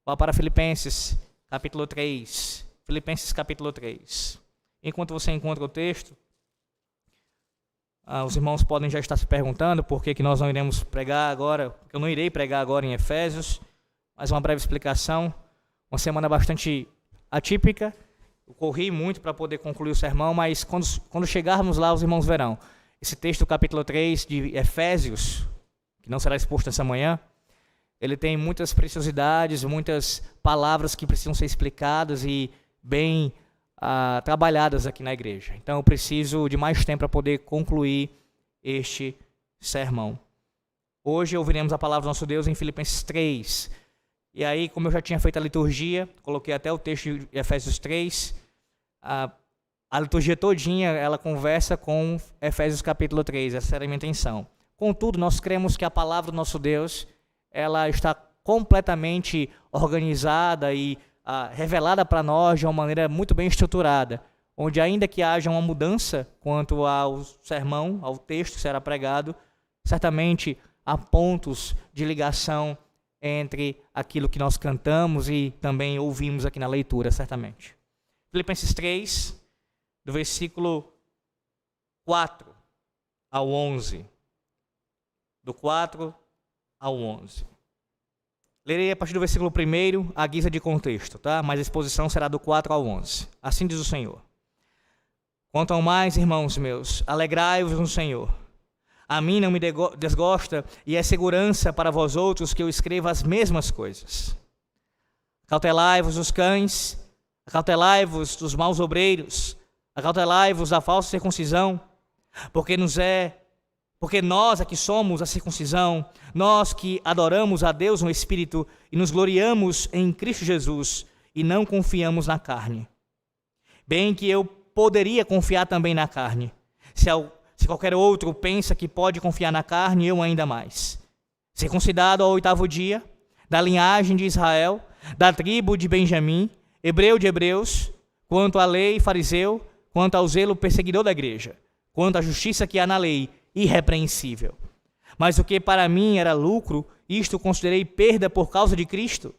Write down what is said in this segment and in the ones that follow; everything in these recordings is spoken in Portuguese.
Vá para Filipenses, capítulo 3. Filipenses, capítulo 3. Enquanto você encontra o texto, os irmãos podem já estar se perguntando por que nós não iremos pregar agora, porque eu não irei pregar agora em Efésios, mas uma breve explicação. Uma semana bastante atípica, eu corri muito para poder concluir o sermão, mas quando chegarmos lá, os irmãos verão. Esse texto do capítulo 3 de Efésios, que não será exposto essa manhã, ele tem muitas preciosidades, muitas palavras que precisam ser explicadas e bem trabalhadas aqui na igreja. Então eu preciso de mais tempo para poder concluir este sermão. Hoje ouviremos a palavra do nosso Deus em Filipenses 3. E aí, como eu já tinha feito a liturgia, coloquei até o texto de Efésios 3, a liturgia todinha, ela conversa com Efésios capítulo 3, essa era a minha intenção. Contudo, nós cremos que a palavra do nosso Deus, ela está completamente organizada e revelada para nós de uma maneira muito bem estruturada, onde ainda que haja uma mudança quanto ao sermão, ao texto que será pregado, certamente há pontos de ligação entre aquilo que nós cantamos e também ouvimos aqui na leitura, certamente. Filipenses 3, do versículo 4 ao 11. Do 4 ao 11. Lerei a partir do versículo 1, à guisa de contexto, tá? Mas a exposição será do 4 ao 11. Assim diz o Senhor. Quanto ao mais, irmãos meus, alegrai-vos no Senhor. A mim não me desgosta e é segurança para vós outros que eu escreva as mesmas coisas. Acautelai-vos dos cães, acautelai-vos dos maus obreiros, acautelai-vos da falsa circuncisão, porque nós aqui somos a circuncisão, nós que adoramos a Deus no Espírito e nos gloriamos em Cristo Jesus e não confiamos na carne. Bem que eu poderia confiar também na carne, se qualquer outro pensa que pode confiar na carne, eu ainda mais. Circuncidado ao 8º dia, da linhagem de Israel, da tribo de Benjamim, hebreu de hebreus, quanto à lei, fariseu, quanto ao zelo, perseguidor da igreja, quanto à justiça que há na lei, irrepreensível. Mas o que para mim era lucro, isto considerei perda por causa de Cristo.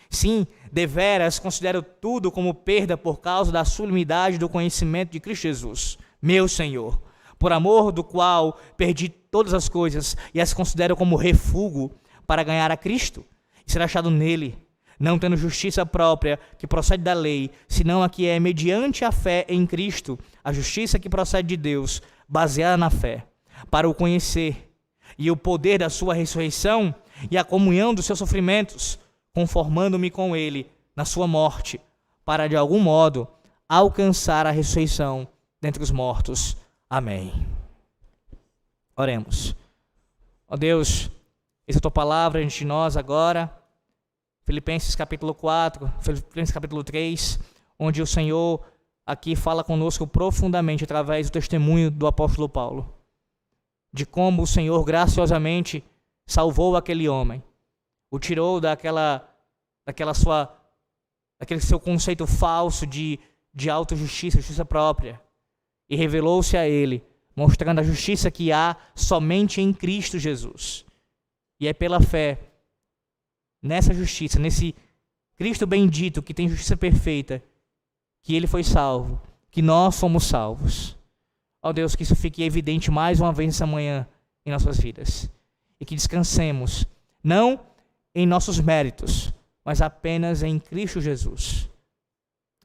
Sim, deveras considero tudo como perda por causa da sublimidade do conhecimento de Cristo Jesus, meu Senhor, por amor do qual perdi todas as coisas e as considero como refúgio para ganhar a Cristo e ser achado nele, não tendo justiça própria que procede da lei, senão a que é mediante a fé em Cristo, a justiça que procede de Deus, baseada na fé, para o conhecer e o poder da sua ressurreição e a comunhão dos seus sofrimentos, conformando-me com ele na sua morte, para de algum modo alcançar a ressurreição dentre os mortos. Amém. Oremos. Ó Deus, essa é a tua palavra diante de nós agora, Filipenses capítulo 4, Filipenses capítulo 3, onde o Senhor aqui fala conosco profundamente através do testemunho do apóstolo Paulo, de como o Senhor graciosamente salvou aquele homem, o tirou daquele seu conceito falso de autojustiça, justiça própria, e revelou-se a ele, mostrando a justiça que há somente em Cristo Jesus. E é pela fé nessa justiça, nesse Cristo bendito que tem justiça perfeita, que ele foi salvo, que nós somos salvos. Ó Deus, que isso fique evidente mais uma vez essa manhã em nossas vidas. E que descansemos, não em nossos méritos, mas apenas em Cristo Jesus.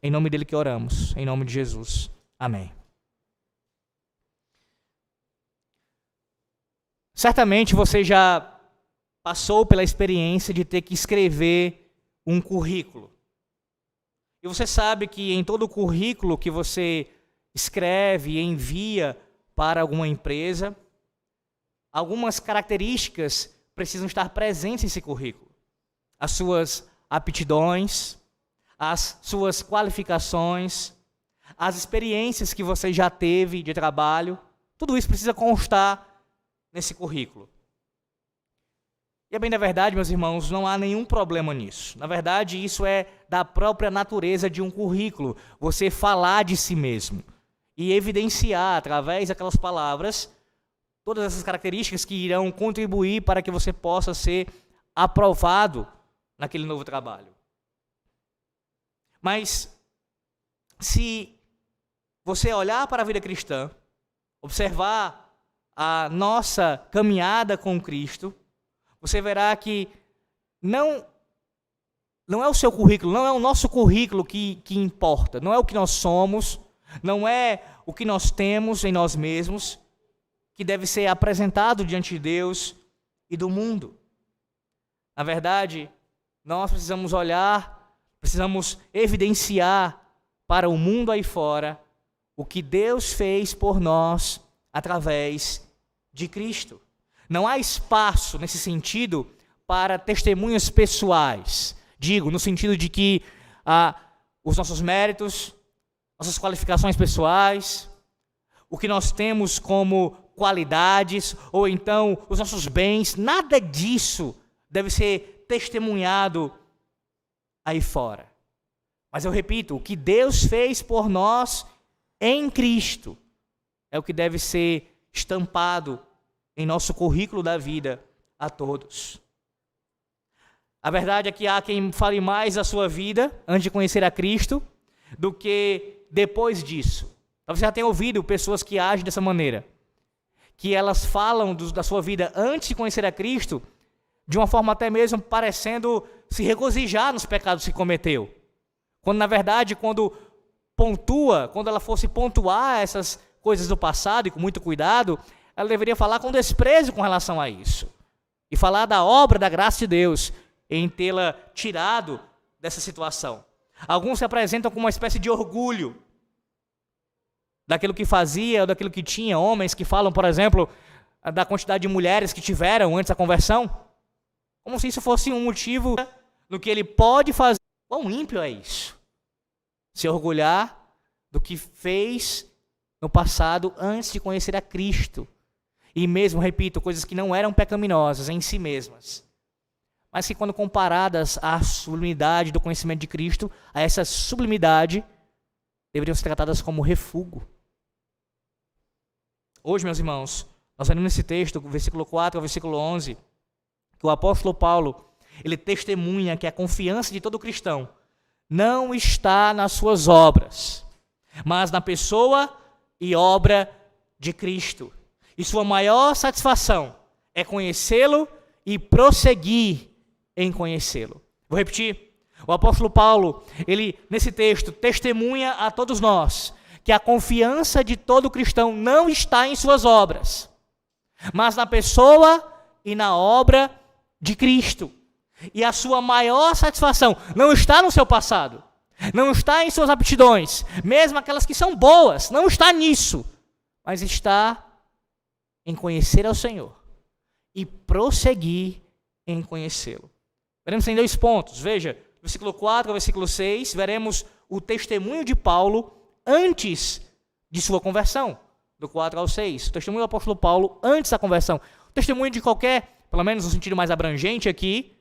Em nome dele que oramos, em nome de Jesus. Amém. Certamente você já passou pela experiência de ter que escrever um currículo. E você sabe que em todo o currículo que você escreve e envia para alguma empresa, algumas características precisam estar presentes nesse currículo. As suas aptidões, as suas qualificações, as experiências que você já teve de trabalho, tudo isso precisa constar nesse currículo. E é bem da verdade, meus irmãos, não há nenhum problema nisso. Na verdade, isso é da própria natureza de um currículo. Você falar de si mesmo e evidenciar, através daquelas palavras, todas essas características que irão contribuir para que você possa ser aprovado naquele novo trabalho. Mas se você olhar para a vida cristã, observar a nossa caminhada com Cristo, você verá que não é o seu currículo, não é o nosso currículo que importa, não é o que nós somos, não é o que nós temos em nós mesmos, que deve ser apresentado diante de Deus e do mundo. Na verdade, nós precisamos olhar, precisamos evidenciar para o mundo aí fora o que Deus fez por nós através de Cristo. Não há espaço nesse sentido para testemunhas pessoais. Digo, no sentido de que os nossos méritos, nossas qualificações pessoais, o que nós temos como qualidades, ou então os nossos bens, nada disso deve ser testemunhado aí fora. Mas eu repito, o que Deus fez por nós em Cristo é o que deve ser estampado em nosso currículo da vida a todos. A verdade é que há quem fale mais da sua vida antes de conhecer a Cristo do que depois disso. Talvez você já tenha ouvido pessoas que agem dessa maneira, que elas falam da sua vida antes de conhecer a Cristo de uma forma até mesmo parecendo se regozijar nos pecados que cometeu. Quando na verdade, quando ela fosse pontuar essas coisas do passado e com muito cuidado, ela deveria falar com desprezo com relação a isso. E falar da obra da graça de Deus em tê-la tirado dessa situação. Alguns se apresentam com uma espécie de orgulho daquilo que fazia ou daquilo que tinha. Homens que falam, por exemplo, da quantidade de mulheres que tiveram antes da conversão, como se isso fosse um motivo no que ele pode fazer. Quão ímpio é isso? Se orgulhar do que fez no passado antes de conhecer a Cristo. E mesmo, repito, coisas que não eram pecaminosas em si mesmas, mas que quando comparadas à sublimidade do conhecimento de Cristo, a essa sublimidade, deveriam ser tratadas como refúgio. Hoje, meus irmãos, nós vemos nesse texto, versículo 4 ao versículo 11, que o apóstolo Paulo, ele testemunha que a confiança de todo cristão não está nas suas obras, mas na pessoa e obra de Cristo. E sua maior satisfação é conhecê-lo e prosseguir em conhecê-lo. Vou repetir. O apóstolo Paulo, ele nesse texto testemunha a todos nós que a confiança de todo cristão não está em suas obras, mas na pessoa e na obra de Cristo. E a sua maior satisfação não está no seu passado, não está em suas aptidões, mesmo aquelas que são boas, não está nisso, mas está em conhecer ao Senhor e prosseguir em conhecê-lo. Veremos em 2 pontos. Veja, versículo 4 ao versículo 6, veremos o testemunho de Paulo antes de sua conversão, do 4 ao 6. O testemunho do apóstolo Paulo antes da conversão. O testemunho de qualquer, pelo menos no sentido mais abrangente aqui,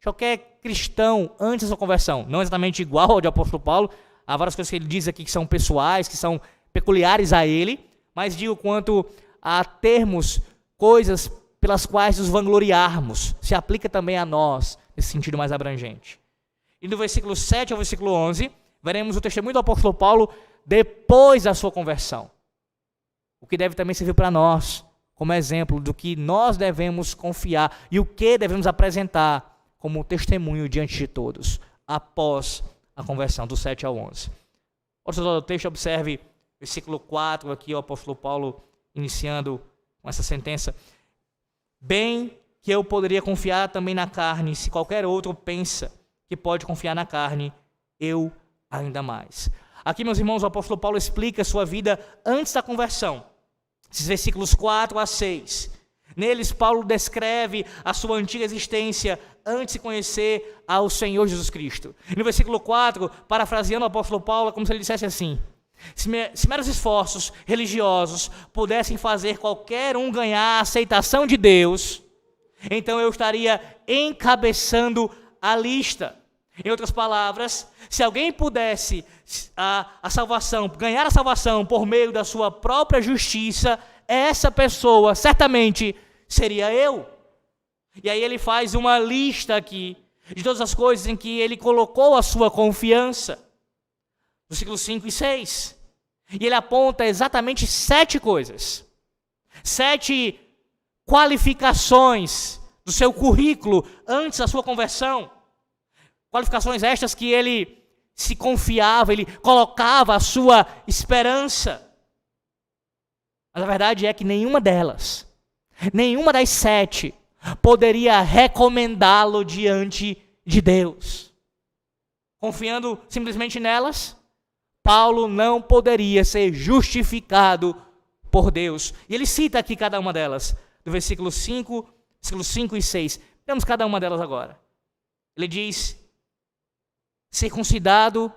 qualquer cristão antes da sua conversão. Não exatamente igual ao de apóstolo Paulo. Há várias coisas que ele diz aqui que são pessoais, que são peculiares a ele, mas digo quanto a termos coisas pelas quais nos vangloriarmos. Se aplica também a nós, nesse sentido mais abrangente. E do versículo 7 ao versículo 11, veremos o testemunho do apóstolo Paulo depois da sua conversão. O que deve também servir para nós, como exemplo do que nós devemos confiar e o que devemos apresentar como testemunho diante de todos, após a conversão, do 7 ao 11. O texto, observe, versículo 4, aqui o apóstolo Paulo iniciando com essa sentença. Bem que eu poderia confiar também na carne, se qualquer outro pensa que pode confiar na carne, eu ainda mais. Aqui, meus irmãos, o apóstolo Paulo explica a sua vida antes da conversão. Esses versículos 4 a 6. Neles, Paulo descreve a sua antiga existência antes de conhecer ao Senhor Jesus Cristo. E no versículo 4, parafraseando o apóstolo Paulo, é como se ele dissesse assim: se meros esforços religiosos pudessem fazer qualquer um ganhar a aceitação de Deus, então eu estaria encabeçando a lista. Em outras palavras, se alguém pudesse ganhar a salvação por meio da sua própria justiça, essa pessoa certamente seria eu. E aí ele faz uma lista aqui de todas as coisas em que ele colocou a sua confiança. versículos 5 e 6. E ele aponta exatamente 7 coisas. 7 qualificações do seu currículo antes da sua conversão. Qualificações estas que ele se confiava, ele colocava a sua esperança. Mas a verdade é que nenhuma delas, nenhuma das 7, poderia recomendá-lo diante de Deus. Confiando simplesmente nelas, Paulo não poderia ser justificado por Deus. E ele cita aqui cada uma delas, do versículo 5 e 6. Vemos cada uma delas agora. Ele diz: circuncidado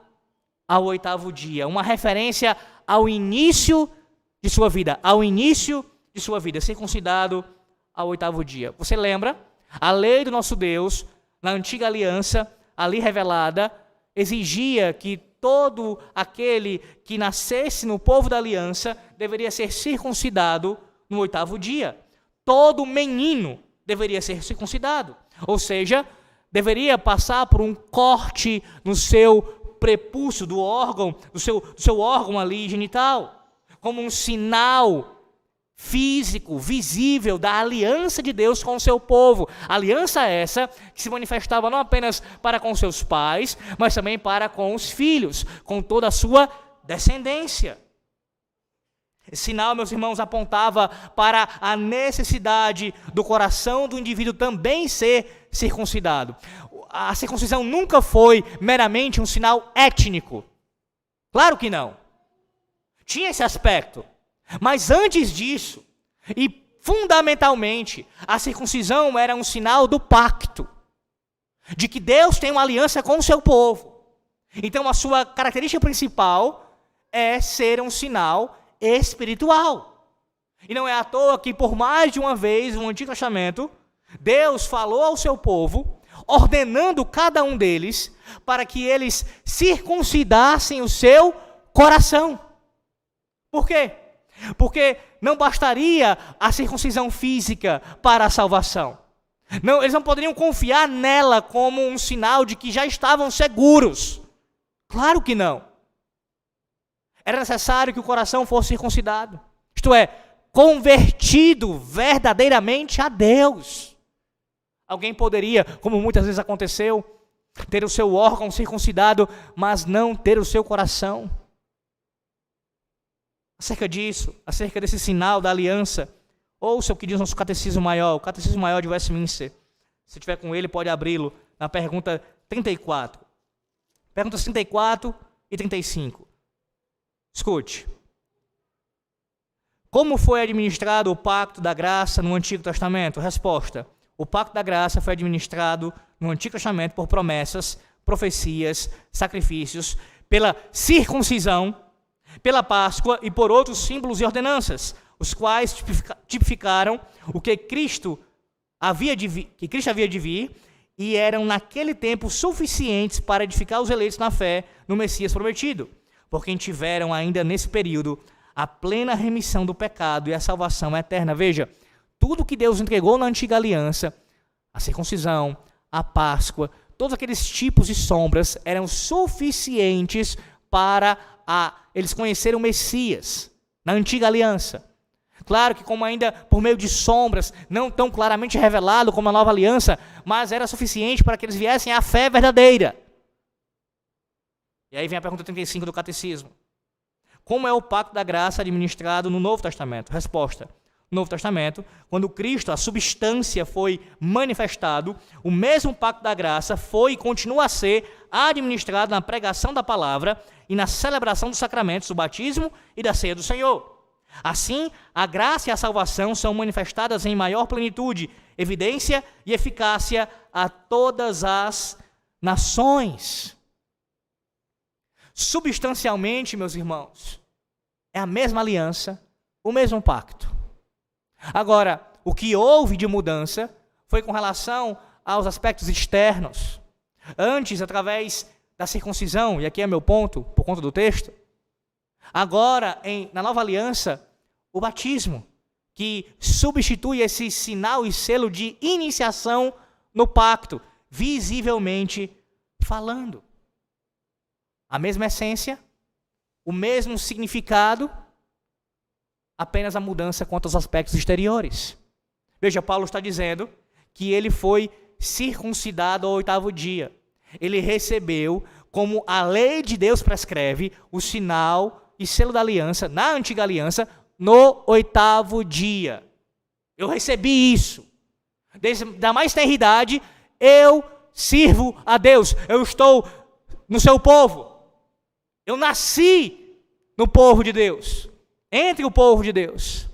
ao 8º dia. Uma referência ao início de sua vida. Ao início de sua vida. Circuncidado ao 8º dia. Você lembra? A lei do nosso Deus, na antiga aliança, ali revelada, exigia que todo aquele que nascesse no povo da aliança deveria ser circuncidado no 8º dia. Todo menino deveria ser circuncidado. Ou seja, deveria passar por um corte no seu prepúcio, do órgão, do seu órgão ali genital, como um sinal físico, visível da aliança de Deus com o seu povo. Aliança essa que se manifestava não apenas para com seus pais, mas também para com os filhos, com toda a sua descendência. Esse sinal, meus irmãos, apontava para a necessidade do coração do indivíduo também ser circuncidado. A circuncisão nunca foi meramente um sinal étnico. Claro que não. Tinha esse aspecto. Mas antes disso, e fundamentalmente, a circuncisão era um sinal do pacto, de que Deus tem uma aliança com o seu povo. Então a sua característica principal é ser um sinal espiritual. E não é à toa que por mais de uma vez no Antigo Testamento, Deus falou ao seu povo, ordenando cada um deles para que eles circuncidassem o seu coração. Por quê? Porque não bastaria a circuncisão física para a salvação. Não, eles não poderiam confiar nela como um sinal de que já estavam seguros. Claro que não. Era necessário que o coração fosse circuncidado. Isto é, convertido verdadeiramente a Deus. Alguém poderia, como muitas vezes aconteceu, ter o seu órgão circuncidado, mas não ter o seu coração. Acerca disso, acerca desse sinal da aliança, ouça o que diz nosso Catecismo Maior, o Catecismo Maior de Westminster. Se tiver com ele, pode abri-lo na pergunta 34. Perguntas 34 e 35. Escute. Como foi administrado o pacto da graça no Antigo Testamento? Resposta. O pacto da graça foi administrado no Antigo Testamento por promessas, profecias, sacrifícios, pela circuncisão, pela Páscoa e por outros símbolos e ordenanças, os quais tipificaram o que Cristo havia de vir e eram naquele tempo suficientes para edificar os eleitos na fé no Messias prometido, por quem tiveram ainda nesse período a plena remissão do pecado e a salvação eterna. Veja, tudo que Deus entregou na antiga aliança, a circuncisão, a Páscoa, todos aqueles tipos de sombras eram suficientes para eles conheceram o Messias na antiga aliança. Claro que como ainda por meio de sombras, não tão claramente revelado como a nova aliança, mas era suficiente para que eles viessem à fé verdadeira. E aí vem a pergunta 35 do Catecismo. Como é o pacto da graça administrado no Novo Testamento? Resposta. No Novo Testamento, quando Cristo, a substância, foi manifestado, o mesmo pacto da graça foi e continua a ser administrado na pregação da palavra e na celebração dos sacramentos do batismo e da ceia do Senhor. Assim, a graça e a salvação são manifestadas em maior plenitude, evidência e eficácia a todas as nações. Substancialmente, meus irmãos, é a mesma aliança, o mesmo pacto. Agora, o que houve de mudança foi com relação aos aspectos externos. Antes, através da circuncisão, e aqui é meu ponto, por conta do texto. Agora, na nova aliança, o batismo, que substitui esse sinal e selo de iniciação no pacto, visivelmente falando. A mesma essência, o mesmo significado, apenas a mudança quanto aos aspectos exteriores. Veja, Paulo está dizendo que ele foi circuncidado ao 8º dia. Ele recebeu, como a lei de Deus prescreve, o sinal e selo da aliança, na antiga aliança, no 8º dia. Eu recebi isso. Desde a mais tenra idade, eu sirvo a Deus. Eu estou no seu povo. Eu nasci no povo de Deus, entre o povo de Deus.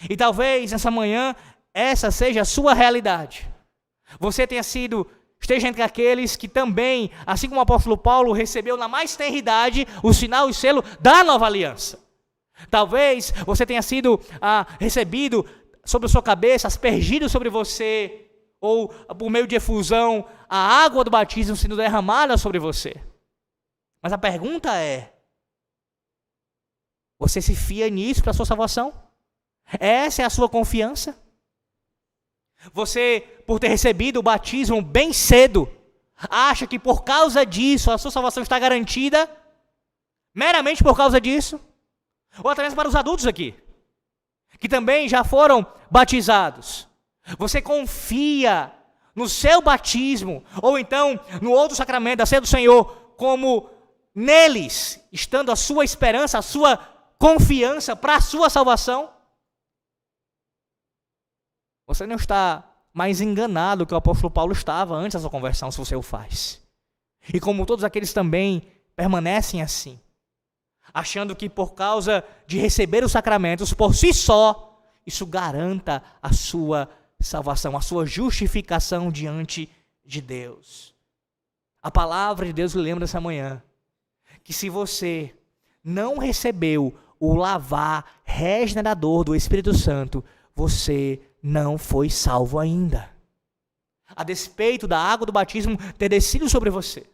E talvez nessa manhã essa seja a sua realidade. Você esteja entre aqueles que também, assim como o apóstolo Paulo, recebeu na mais tenra idade o sinal e selo da nova aliança. Talvez você tenha sido recebido sobre a sua cabeça, aspergido sobre você, ou por meio de efusão, a água do batismo sendo derramada sobre você. Mas a pergunta é: você se fia nisso para a sua salvação? Essa é a sua confiança? Você, por ter recebido o batismo bem cedo, acha que por causa disso a sua salvação está garantida? Meramente por causa disso? Ou até mesmo para os adultos aqui, que também já foram batizados. Você confia no seu batismo, ou então no outro sacramento da ceia do Senhor, como neles, estando a sua esperança, a sua confiança para a sua salvação? Você não está mais enganado que o apóstolo Paulo estava antes da sua conversão, se você o faz. E como todos aqueles também permanecem assim, achando que por causa de receber os sacramentos, por si só, isso garanta a sua salvação, a sua justificação diante de Deus. A palavra de Deus lhe lembra essa manhã que se você não recebeu o lavar regenerador do Espírito Santo, você não foi salvo ainda. A despeito da água do batismo ter descido sobre você,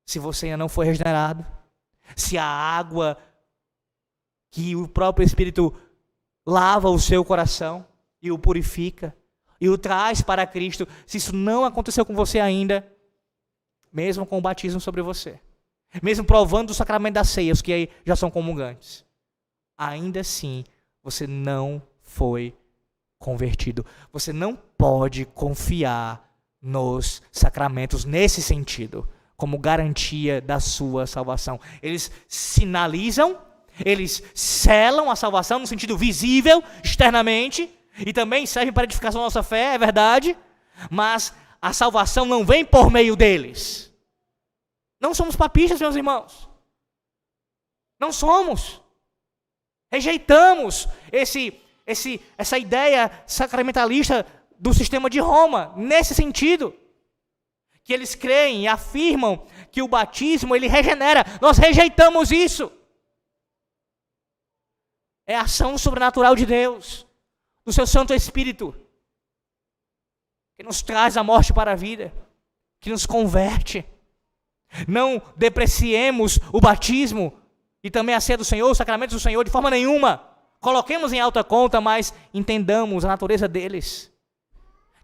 se você ainda não foi regenerado, se a água que o próprio Espírito lava o seu coração e o purifica e o traz para Cristo, se isso não aconteceu com você ainda, mesmo com o batismo sobre você, mesmo provando o sacramento da ceia, os que aí já são comungantes, ainda assim você não foi convertido. Você não pode confiar nos sacramentos nesse sentido, como garantia da sua salvação. Eles sinalizam, eles selam a salvação no sentido visível, externamente, e também servem para edificação da nossa fé, é verdade, mas a salvação não vem por meio deles. Não somos papistas, meus irmãos. Não somos. Rejeitamos essa ideia sacramentalista do sistema de Roma, nesse sentido, que eles creem e afirmam que o batismo, ele regenera. Nós rejeitamos isso. É a ação sobrenatural de Deus, do seu Santo Espírito, que nos traz a morte para a vida, que nos converte. Não depreciemos o batismo e também a ceia do Senhor, os sacramentos do Senhor, de forma nenhuma. Coloquemos em alta conta, mas entendamos a natureza deles,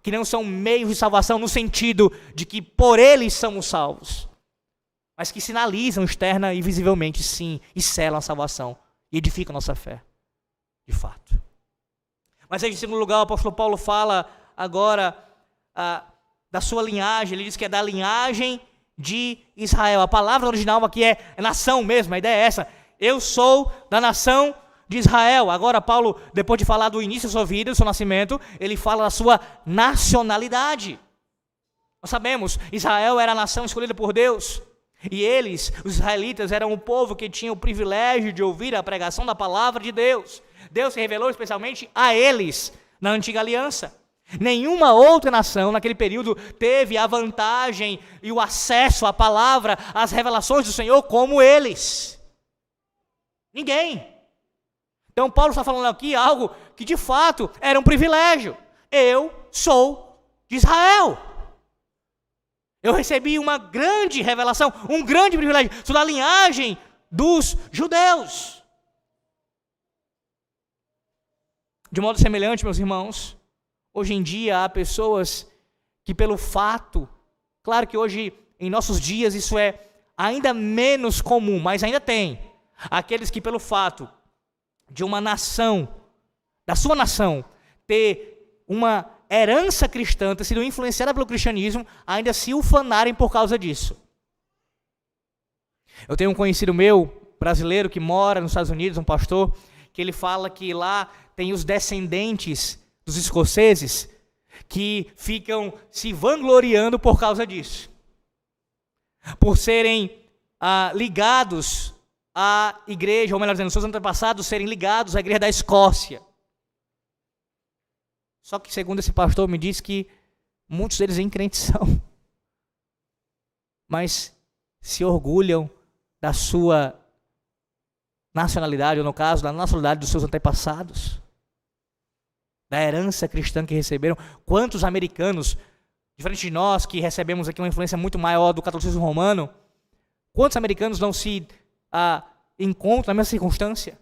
que não são meios de salvação no sentido de que por eles somos salvos, mas que sinalizam externa e visivelmente, sim, e selam a salvação e edificam a nossa fé, de fato. Mas aí, em segundo lugar, o apóstolo Paulo fala agora da sua linhagem. Ele diz que é da linhagem de Israel. A palavra original aqui é nação mesmo, a ideia é essa. Eu sou da nação de Israel. Agora Paulo, depois de falar do início da sua vida, do seu nascimento, ele fala da sua nacionalidade. Nós sabemos, Israel era a nação escolhida por Deus, e eles, os israelitas, eram o povo que tinha o privilégio de ouvir a pregação da palavra de Deus. Deus se revelou especialmente a eles na antiga aliança. Nenhuma outra nação naquele período teve a vantagem e o acesso à palavra, às revelações do Senhor como eles. Ninguém. Então Paulo está falando aqui algo que de fato era um privilégio. Eu sou de Israel. Eu recebi uma grande revelação, um grande privilégio. Sou da linhagem dos judeus. De modo semelhante, meus irmãos, hoje em dia há pessoas que pelo fato, claro que hoje, em nossos dias, isso é ainda menos comum, mas ainda tem. Aqueles que pelo fato de uma nação, da sua nação, ter uma herança cristã, ter sido influenciada pelo cristianismo, ainda se ufanarem por causa disso. Eu tenho um conhecido meu, brasileiro, que mora nos Estados Unidos, um pastor, que ele fala que lá tem os descendentes dos escoceses que ficam se vangloriando por causa disso. Por serem ligados à igreja, ou melhor dizendo, seus antepassados serem ligados à igreja da Escócia. Só que, segundo esse pastor, me diz que muitos deles crentes são, mas se orgulham da sua nacionalidade, ou no caso, da nacionalidade dos seus antepassados, da herança cristã que receberam. Quantos americanos, diferente de nós, que recebemos aqui uma influência muito maior do catolicismo romano, quantos americanos não se encontram na mesma circunstância?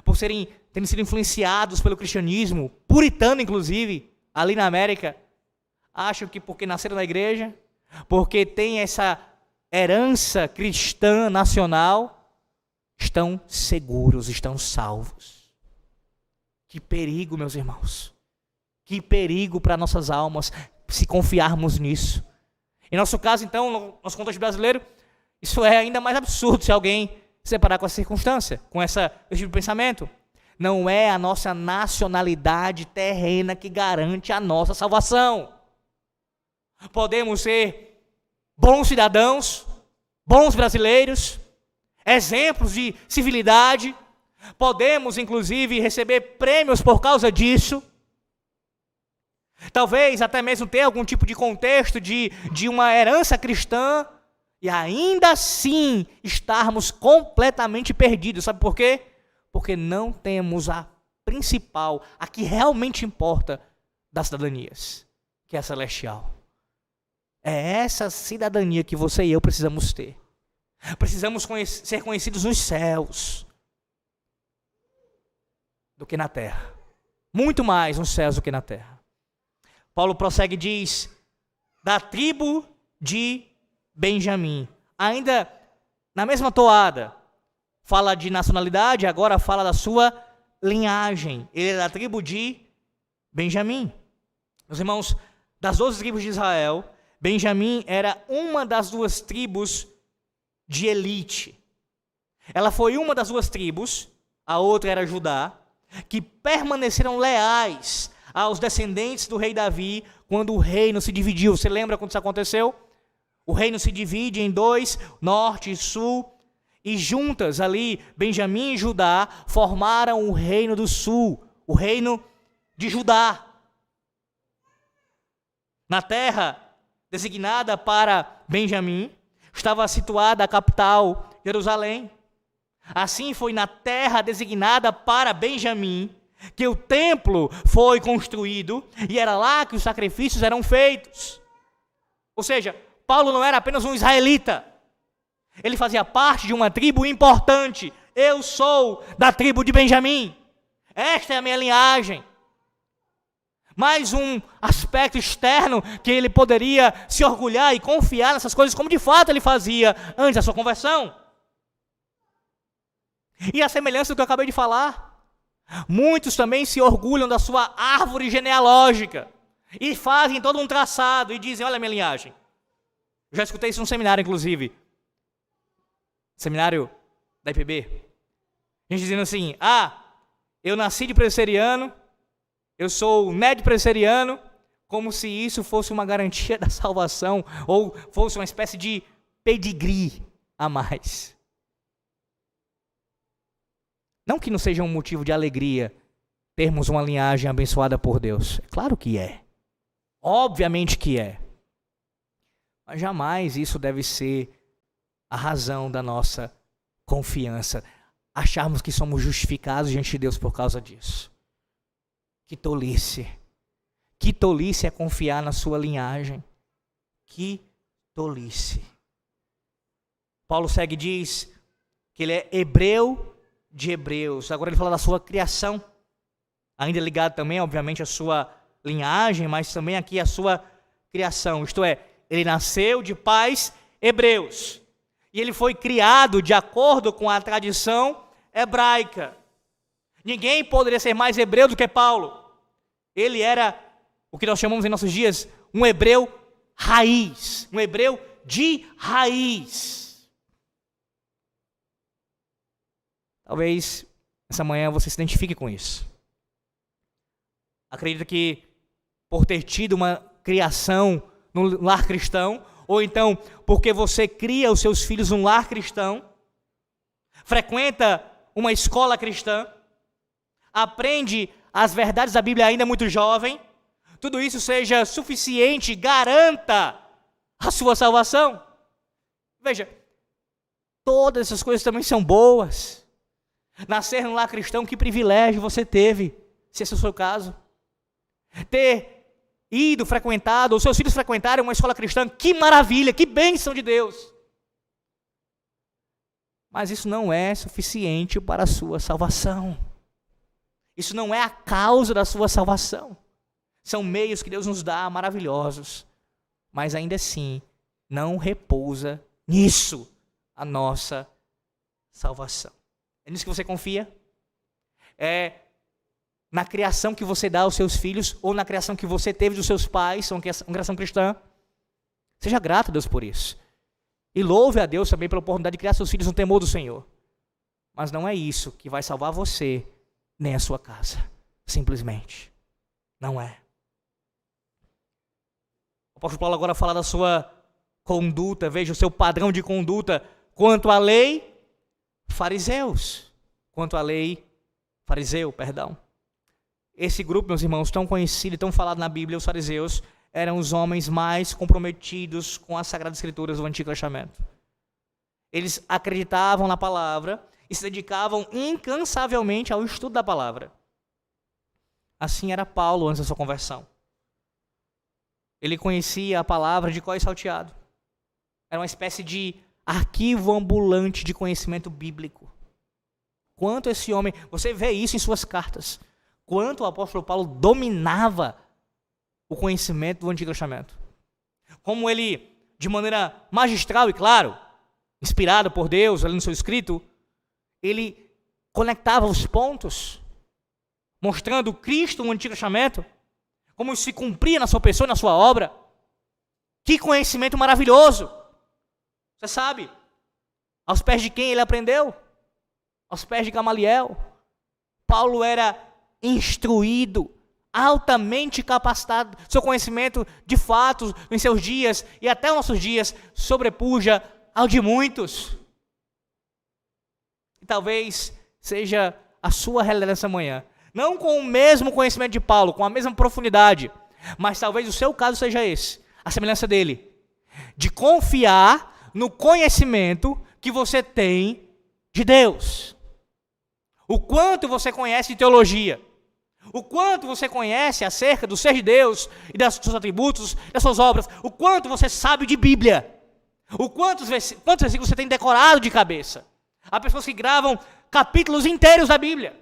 Por terem sido influenciados pelo cristianismo, puritano inclusive, ali na América, acham que porque nasceram na igreja, porque tem essa herança cristã nacional, estão seguros, estão salvos. Que perigo, meus irmãos. Que perigo para nossas almas se confiarmos nisso. Em nosso caso, então, no nosso contexto brasileiro, isso é ainda mais absurdo se alguém se separar com essa circunstância, com esse tipo de pensamento. Não é a nossa nacionalidade terrena que garante a nossa salvação. Podemos ser bons cidadãos, bons brasileiros, exemplos de civilidade, podemos inclusive receber prêmios por causa disso, talvez até mesmo ter algum tipo de contexto de uma herança cristã, e ainda assim estarmos completamente perdidos. Sabe por quê? Porque não temos a principal, a que realmente importa das cidadanias, que é a celestial. É essa cidadania que você e eu precisamos ter. Precisamos ser conhecidos nos céus do que na terra. Muito mais nos céus do que na terra. Paulo prossegue e diz, da tribo de Benjamim. Ainda na mesma toada, fala de nacionalidade, agora fala da sua linhagem. Ele é da tribo de Benjamim. Meus irmãos, das 12 tribos de Israel, Benjamim era uma das 2 tribos de elite. Ela foi uma das 2 tribos, a outra era Judá, que permaneceram leais aos descendentes do rei Davi quando o reino se dividiu. Você lembra quando isso aconteceu? O reino se divide em 2, norte e sul, e juntas ali, Benjamim e Judá formaram o reino do sul, o reino de Judá. Na terra designada para Benjamim, estava situada a capital, Jerusalém. Assim foi na terra designada para Benjamim que o templo foi construído e era lá que os sacrifícios eram feitos. Ou seja, Paulo não era apenas um israelita. Ele fazia parte de uma tribo importante. Eu sou da tribo de Benjamim. Esta é a minha linhagem. Mais um aspecto externo que ele poderia se orgulhar e confiar nessas coisas, como de fato ele fazia antes da sua conversão. E a semelhança do que eu acabei de falar, muitos também se orgulham da sua árvore genealógica e fazem todo um traçado e dizem, olha a minha linhagem. Eu já escutei isso num seminário, inclusive. Seminário da IPB. A gente dizendo assim, eu nasci de presbiteriano, eu sou neto presbiteriano, como se isso fosse uma garantia da salvação, ou fosse uma espécie de pedigree a mais. Não que não seja um motivo de alegria termos uma linhagem abençoada por Deus. É claro que é. Obviamente que é. Mas jamais isso deve ser a razão da nossa confiança. Acharmos que somos justificados diante de Deus por causa disso. Que tolice. Que tolice é confiar na sua linhagem. Que tolice. Paulo segue e diz que ele é hebreu de hebreus. Agora ele fala da sua criação. Ainda ligado também, obviamente, à sua linhagem, mas também aqui à sua criação. Isto é, ele nasceu de pais hebreus. E ele foi criado de acordo com a tradição hebraica. Ninguém poderia ser mais hebreu do que Paulo. Ele era o que nós chamamos em nossos dias um hebreu raiz, um hebreu de raiz. Talvez essa manhã você se identifique com isso. Acredito que por ter tido uma criação no lar cristão, ou então porque você cria os seus filhos num lar cristão, frequenta uma escola cristã, aprende as verdades da Bíblia ainda muito jovem, tudo isso seja suficiente, garanta a sua salvação. Veja, todas essas coisas também são boas. Nascer num lar cristão, que privilégio você teve, se esse é o seu caso. Ter ido, frequentado, ou seus filhos frequentarem uma escola cristã, que maravilha, que bênção de Deus. Mas isso não é suficiente para a sua salvação. Isso não é a causa da sua salvação. São meios que Deus nos dá maravilhosos, mas ainda assim não repousa nisso a nossa salvação. É nisso que você confia? É na criação que você dá aos seus filhos, ou na criação que você teve dos seus pais, uma criação cristã? Seja grato a Deus por isso. E louve a Deus também pela oportunidade de criar seus filhos no temor do Senhor. Mas não é isso que vai salvar você, nem a sua casa. Simplesmente. Não é. O apóstolo Paulo agora fala da sua conduta, veja o seu padrão de conduta quanto à lei, fariseus. Quanto à lei, fariseu, perdão. Esse grupo, meus irmãos, tão conhecido e tão falado na Bíblia, os fariseus, eram os homens mais comprometidos com as Sagradas Escrituras do Antigo Testamento. Eles acreditavam na palavra e se dedicavam incansavelmente ao estudo da palavra. Assim era Paulo antes da sua conversão. Ele conhecia a palavra de cor e salteado. Era uma espécie de arquivo ambulante de conhecimento bíblico. Quanto esse homem, você vê isso em suas cartas, quanto o apóstolo Paulo dominava o conhecimento do Antigo Testamento. Como ele, de maneira magistral e claro, inspirado por Deus ali no seu escrito, ele conectava os pontos, mostrando Cristo no Antigo Testamento, como isso se cumpria na sua pessoa e na sua obra. Que conhecimento maravilhoso! Você sabe, aos pés de quem ele aprendeu? Aos pés de Gamaliel. Paulo era instruído, altamente capacitado. Seu conhecimento, de fato, em seus dias e até os nossos dias, sobrepuja ao de muitos. E talvez seja a sua realidade nessa manhã. Não com o mesmo conhecimento de Paulo, com a mesma profundidade, mas talvez o seu caso seja esse, a semelhança dele, de confiar no conhecimento que você tem de Deus. O quanto você conhece de teologia, o quanto você conhece acerca do ser de Deus e dos seus atributos, das suas obras, o quanto você sabe de Bíblia, quantos versículos você tem decorado de cabeça. Há pessoas que gravam capítulos inteiros da Bíblia.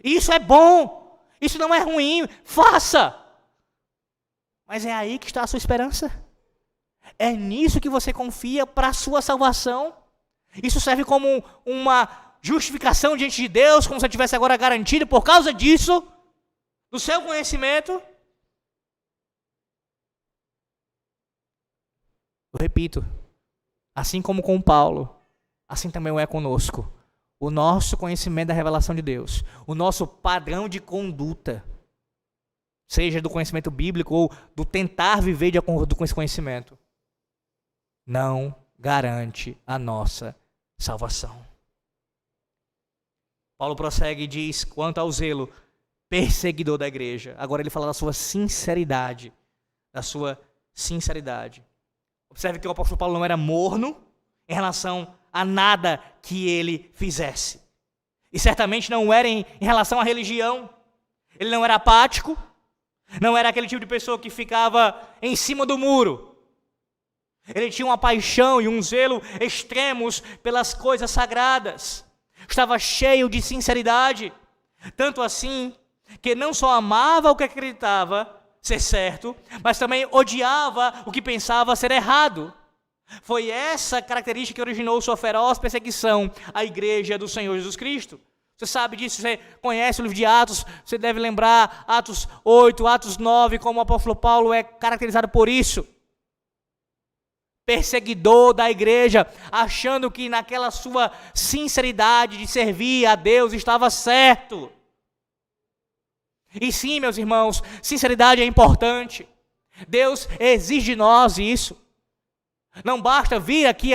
Isso é bom, isso não é ruim, faça. Mas é aí que está a sua esperança. É nisso que você confia para a sua salvação. Isso serve como uma justificação diante de Deus, como se você tivesse agora garantido por causa disso, do seu conhecimento. Eu repito, assim como com Paulo, assim também é conosco. O nosso conhecimento da revelação de Deus, o nosso padrão de conduta, seja do conhecimento bíblico ou do tentar viver de acordo com esse conhecimento, não garante a nossa salvação. Paulo prossegue e diz, quanto ao zelo, perseguidor da igreja. Agora ele fala da sua sinceridade, Observe que o apóstolo Paulo não era morno em relação a nada que ele fizesse. E certamente não era em relação à religião. Ele não era apático, não era aquele tipo de pessoa que ficava em cima do muro. Ele tinha uma paixão e um zelo extremos pelas coisas sagradas. Estava cheio de sinceridade, tanto assim que não só amava o que acreditava ser certo, mas também odiava o que pensava ser errado. Foi essa característica que originou sua feroz perseguição à igreja do Senhor Jesus Cristo. Você sabe disso, você conhece o livro de Atos, você deve lembrar Atos 8, Atos 9, como o apóstolo Paulo é caracterizado por isso. Perseguidor da igreja, achando que naquela sua sinceridade de servir a Deus estava certo. E sim, meus irmãos, sinceridade é importante. Deus exige de nós isso. Não basta vir aqui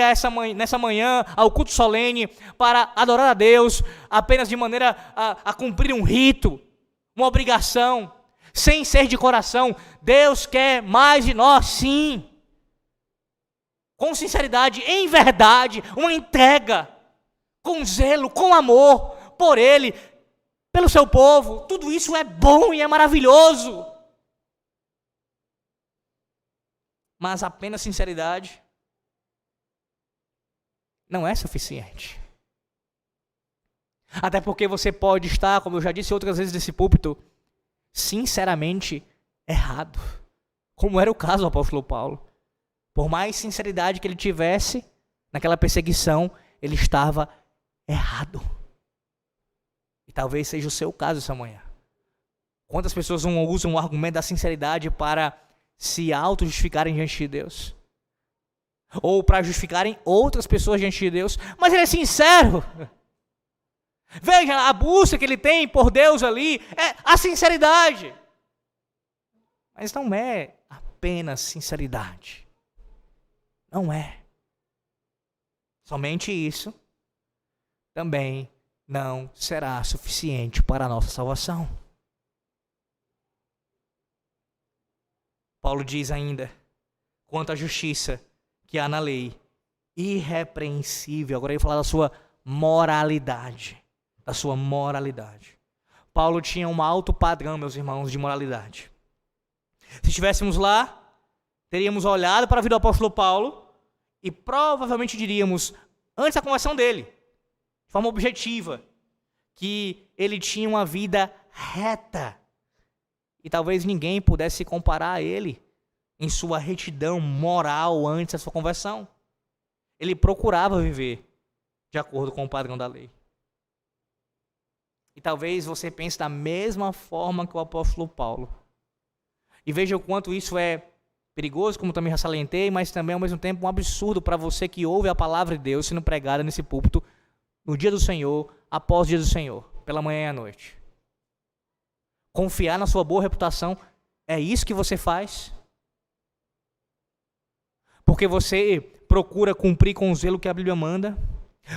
nessa manhã ao culto solene para adorar a Deus apenas de maneira a cumprir um rito, uma obrigação, sem ser de coração. Deus quer mais de nós, sim. Com sinceridade, em verdade, uma entrega, com zelo, com amor, por Ele, pelo seu povo. Tudo isso é bom e é maravilhoso. Mas apenas sinceridade não é suficiente. Até porque você pode estar, como eu já disse outras vezes nesse púlpito, sinceramente errado. Como era o caso do apóstolo Paulo. Por mais sinceridade que ele tivesse naquela perseguição, ele estava errado. E talvez seja o seu caso essa manhã. Quantas pessoas não usam o argumento da sinceridade para se auto-justificarem diante de Deus? Ou para justificarem outras pessoas diante de Deus? Mas ele é sincero. Veja, a busca que ele tem por Deus ali é a sinceridade. Mas não é apenas sinceridade. Não é. Somente isso também não será suficiente para a nossa salvação. Paulo diz ainda, quanto à justiça que há na lei, irrepreensível. Agora ele vai falar da sua moralidade. Da sua moralidade. Paulo tinha um alto padrão, meus irmãos, de moralidade. Se estivéssemos lá, teríamos olhado para a vida do apóstolo Paulo e provavelmente diríamos, antes da conversão dele, de forma objetiva, que ele tinha uma vida reta. E talvez ninguém pudesse se comparar a ele em sua retidão moral antes da sua conversão. Ele procurava viver de acordo com o padrão da lei. E talvez você pense da mesma forma que o apóstolo Paulo. E veja o quanto isso é perigoso, como também já salientei, mas também ao mesmo tempo um absurdo para você que ouve a palavra de Deus sendo pregada nesse púlpito no dia do Senhor, após o dia do Senhor, pela manhã e à noite. Confiar na sua boa reputação, é isso que você faz? Porque você procura cumprir com o zelo que a Bíblia manda?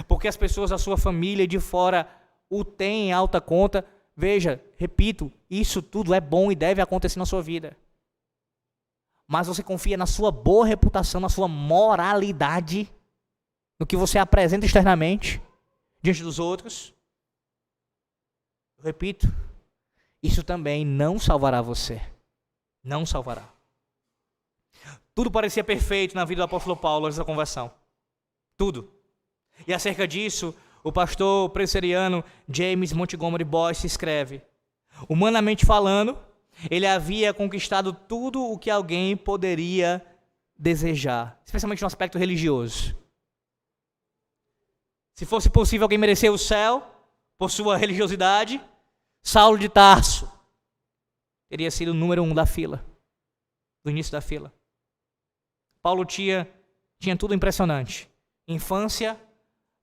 Porque as pessoas da sua família e de fora o têm em alta conta? Veja, repito, isso tudo é bom e deve acontecer na sua vida. Mas você confia na sua boa reputação, na sua moralidade, no que você apresenta externamente, diante dos outros? Eu repito, isso também não salvará você. Não salvará. Tudo parecia perfeito na vida do apóstolo Paulo antes da conversão. Tudo. E acerca disso, o pastor presbiteriano James Montgomery Boyce escreve: humanamente falando, ele havia conquistado tudo o que alguém poderia desejar, especialmente no aspecto religioso. Se fosse possível alguém merecer o céu por sua religiosidade, Saulo de Tarso teria sido o número 1 da fila, do início da fila. Paulo tinha tudo impressionante: infância,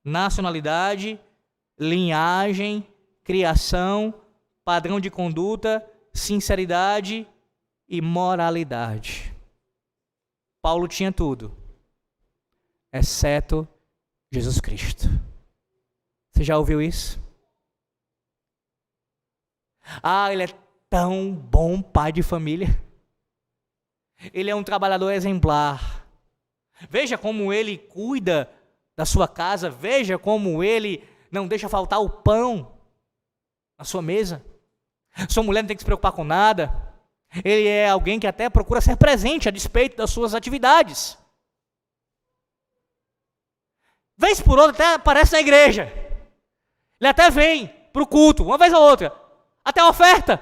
nacionalidade, linhagem, criação, padrão de conduta, sinceridade e moralidade. Paulo tinha tudo, exceto Jesus Cristo. Você já ouviu isso? Ah, ele é tão bom pai de família. Ele é um trabalhador exemplar. Veja como ele cuida da sua casa. Veja como ele não deixa faltar o pão na sua mesa. Sua mulher não tem que se preocupar com nada. Ele é alguém que até procura ser presente a despeito das suas atividades. Vez por outra até aparece na igreja. Ele até vem para o culto, uma vez ou outra. Até a oferta.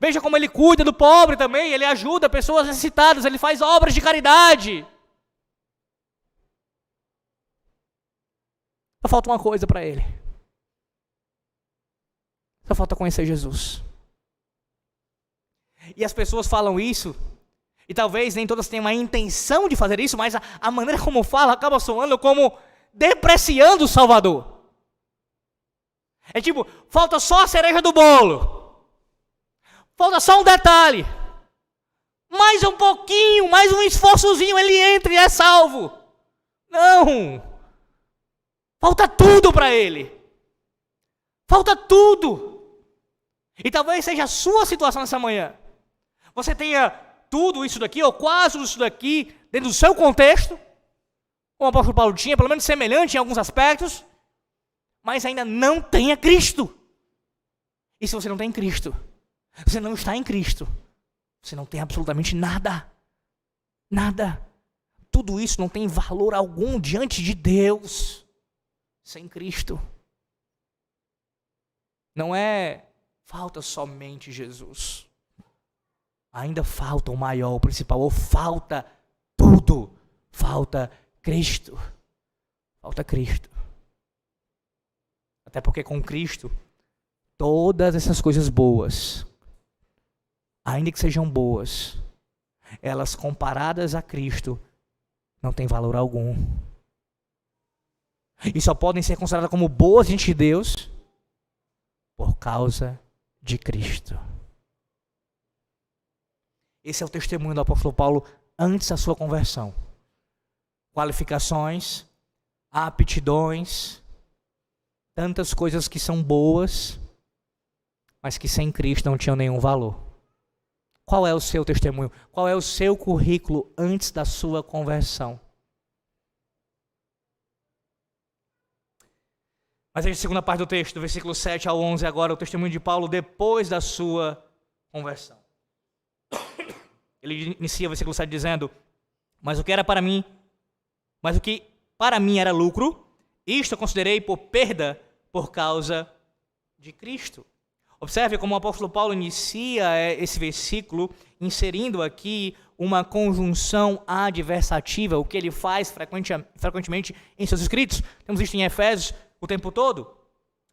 Veja como ele cuida do pobre também. Ele ajuda pessoas necessitadas. Ele faz obras de caridade. Só falta uma coisa para ele. Só falta conhecer Jesus. E as pessoas falam isso, e talvez nem todas tenham a intenção de fazer isso, mas a maneira como fala acaba soando como depreciando o Salvador. É tipo, falta só a cereja do bolo. Falta só um detalhe. Mais um pouquinho, mais um esforçozinho, ele entra e é salvo. Não. Falta tudo para ele. Falta tudo. E talvez seja a sua situação nessa manhã. Você tenha tudo isso daqui, ou quase tudo isso daqui, dentro do seu contexto, como o apóstolo Paulo tinha, pelo menos semelhante em alguns aspectos, mas ainda não tenha Cristo. E se você não tem Cristo, você não está em Cristo, você não tem absolutamente nada. Nada. Tudo isso não tem valor algum diante de Deus sem Cristo. Não é falta somente Jesus. Ainda falta o maior, o principal, ou falta tudo. Falta Cristo. Falta Cristo. Até porque com Cristo, todas essas coisas boas, ainda que sejam boas, elas comparadas a Cristo, não têm valor algum. E só podem ser consideradas como boas diante de Deus por causa de Cristo. Esse é o testemunho do apóstolo Paulo antes da sua conversão. Qualificações, aptidões, tantas coisas que são boas, mas que sem Cristo não tinham nenhum valor. Qual é o seu testemunho? Qual é o seu currículo antes da sua conversão? Mas a segunda parte do texto, do versículo 7 ao 11, agora o testemunho de Paulo depois da sua conversão. Ele inicia o versículo 7 dizendo: mas o que para mim era lucro, isto eu considerei por perda por causa de Cristo. Observe como o apóstolo Paulo inicia esse versículo inserindo aqui uma conjunção adversativa, o que ele faz frequentemente em seus escritos. Temos visto em Efésios o tempo todo.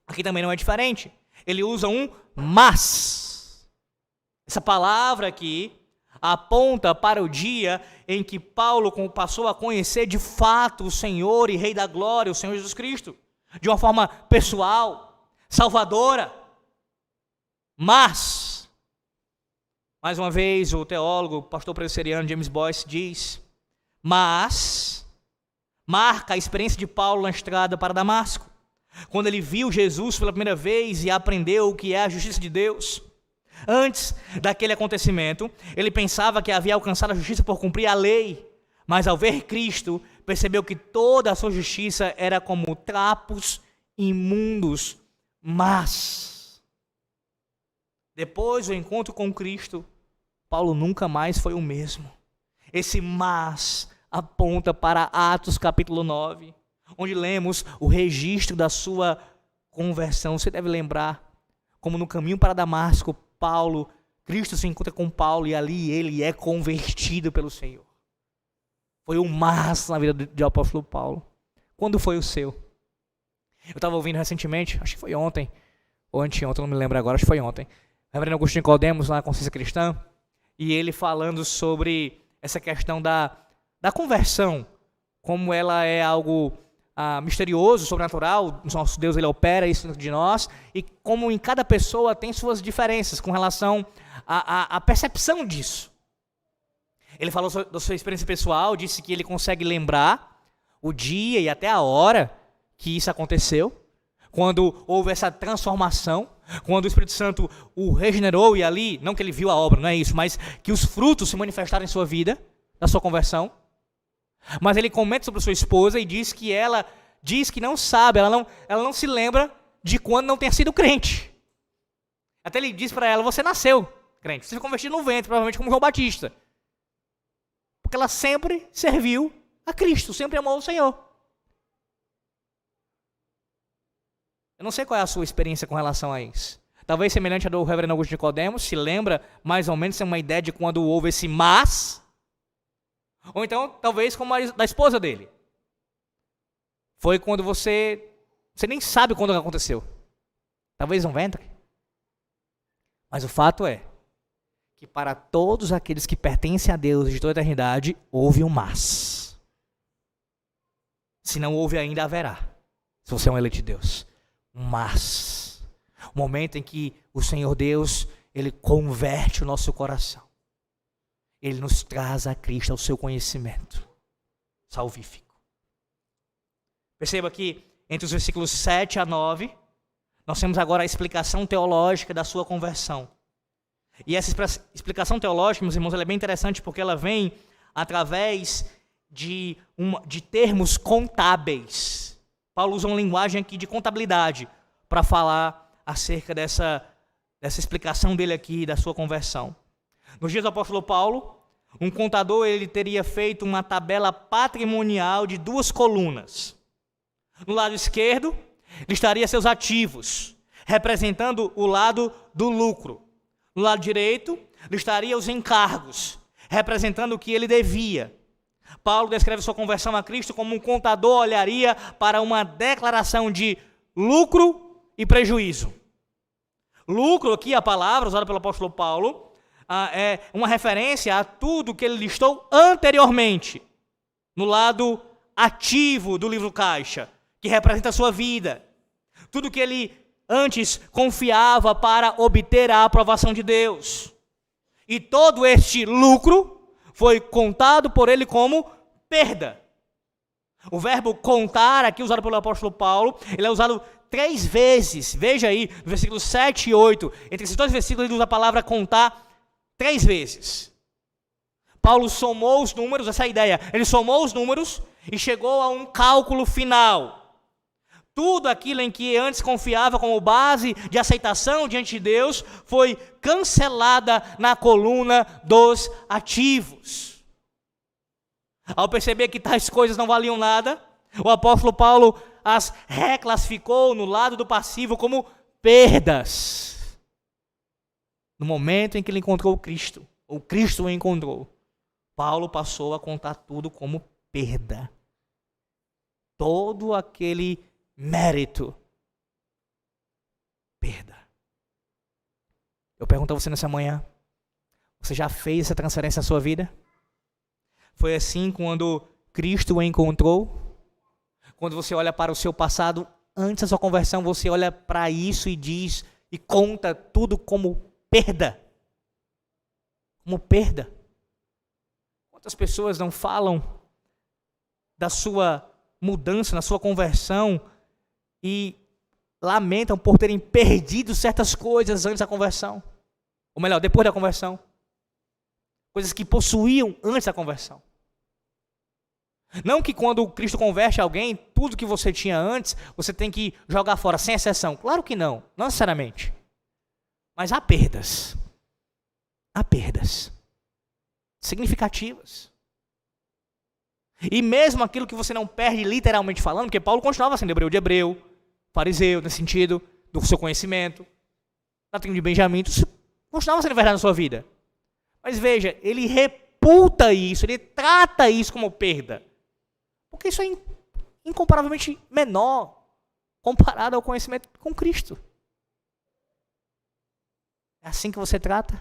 Aqui também não é diferente. Ele usa um mas. Essa palavra aqui aponta para o dia em que Paulo passou a conhecer de fato o Senhor e Rei da Glória, o Senhor Jesus Cristo, de uma forma pessoal, salvadora. Mas, mais uma vez, o teólogo, o pastor presbiteriano James Boyce diz, mas marca a experiência de Paulo na estrada para Damasco, quando ele viu Jesus pela primeira vez e aprendeu o que é a justiça de Deus. Antes daquele acontecimento, ele pensava que havia alcançado a justiça por cumprir a lei, mas ao ver Cristo, percebeu que toda a sua justiça era como trapos imundos. Mas depois do encontro com Cristo, Paulo nunca mais foi o mesmo. Esse mas aponta para Atos capítulo 9, onde lemos o registro da sua conversão. Você deve lembrar como no caminho para Damasco, Cristo se encontra com Paulo e ali ele é convertido pelo Senhor. Foi um mas na vida do apóstolo Paulo. Quando foi o seu? Eu estava ouvindo recentemente, acho que foi ontem, ou anteontem, não me lembro agora, acho que foi ontem, o reverendo Agostinho Nicodemos, lá na Consciência Cristã, e ele falando sobre essa questão da conversão, como ela é algo misterioso, sobrenatural. O nosso Deus, ele opera isso dentro de nós, e como em cada pessoa tem suas diferenças com relação à percepção disso. Ele falou da sua experiência pessoal, disse que ele consegue lembrar o dia e até a hora que isso aconteceu, quando houve essa transformação, quando o Espírito Santo o regenerou e ali, não que ele viu a obra, não é isso, mas que os frutos se manifestaram em sua vida, da sua conversão. Mas ele comenta sobre sua esposa e diz que ela diz que não sabe, ela não se lembra de quando não tenha sido crente. Até ele diz para ela: você nasceu crente, você foi convertido no ventre, provavelmente como João Batista. Porque ela sempre serviu a Cristo, sempre amou o Senhor. Eu não sei qual é a sua experiência com relação a isso. Talvez semelhante à do reverendo Augusto Nicodemos, se lembra mais ou menos, tem uma ideia de quando houve esse mas. Ou então, talvez como a da esposa dele. Foi quando você Você nem sabe quando aconteceu. Talvez um ventre. Mas o fato é que para todos aqueles que pertencem a Deus de toda a eternidade, houve um mas. Se não houve ainda, haverá. Se você é um eleito de Deus. Um mas. O momento em que o Senhor Deus, Ele converte o nosso coração. Ele nos traz a Cristo, ao seu conhecimento salvífico. Perceba que entre os versículos 7 a 9, nós temos agora a explicação teológica da sua conversão. E essa explicação teológica, meus irmãos, ela é bem interessante porque ela vem através de termos contábeis. Paulo usa uma linguagem aqui de contabilidade para falar acerca dessa explicação dele aqui, da sua conversão. Nos dias do apóstolo Paulo, um contador ele teria feito uma tabela patrimonial de 2 colunas. No lado esquerdo, listaria seus ativos, representando o lado do lucro. No lado direito, listaria os encargos, representando o que ele devia. Paulo descreve sua conversão a Cristo como um contador olharia para uma declaração de lucro e prejuízo. Lucro, aqui a palavra usada pelo apóstolo Paulo, é uma referência a tudo que ele listou anteriormente, no lado ativo do livro caixa, que representa a sua vida. Tudo que ele antes confiava para obter a aprovação de Deus. E todo este lucro foi contado por ele como perda. O verbo contar, aqui usado pelo apóstolo Paulo, ele é usado 3 vezes. Veja aí, no versículos 7 e 8. Entre esses 2 versículos ele usa a palavra contar 3 vezes. Paulo somou os números, essa é a ideia. Ele somou os números e chegou a um cálculo final. Tudo aquilo em que antes confiava como base de aceitação diante de Deus foi cancelada na coluna dos ativos. Ao perceber que tais coisas não valiam nada, o apóstolo Paulo as reclassificou no lado do passivo como perdas. No momento em que ele encontrou Cristo, ou Cristo o encontrou, Paulo passou a contar tudo como perda. Todo aquele mérito, perda. Eu pergunto a você nessa manhã, você já fez essa transferência na sua vida? Foi assim quando Cristo o encontrou? Quando você olha para o seu passado, antes da sua conversão, você olha para isso e diz, e conta tudo como perda. Como perda. Quantas pessoas não falam da sua mudança, na sua conversão, e lamentam por terem perdido certas coisas antes da conversão. Ou melhor, depois da conversão. Coisas que possuíam antes da conversão. Não que quando Cristo converte alguém, tudo que você tinha antes, você tem que jogar fora, sem exceção. Claro que não, não necessariamente. Mas há perdas. Há perdas significativas. E mesmo aquilo que você não perde literalmente falando, porque Paulo continuava sendo hebreu de hebreu, fariseu, nesse sentido, do seu conhecimento, da tribo de Benjamim, isso continuava sendo verdade na sua vida. Mas veja, ele reputa isso, ele trata isso como perda. Porque isso é incomparavelmente menor, comparado ao conhecimento com Cristo. É assim que você trata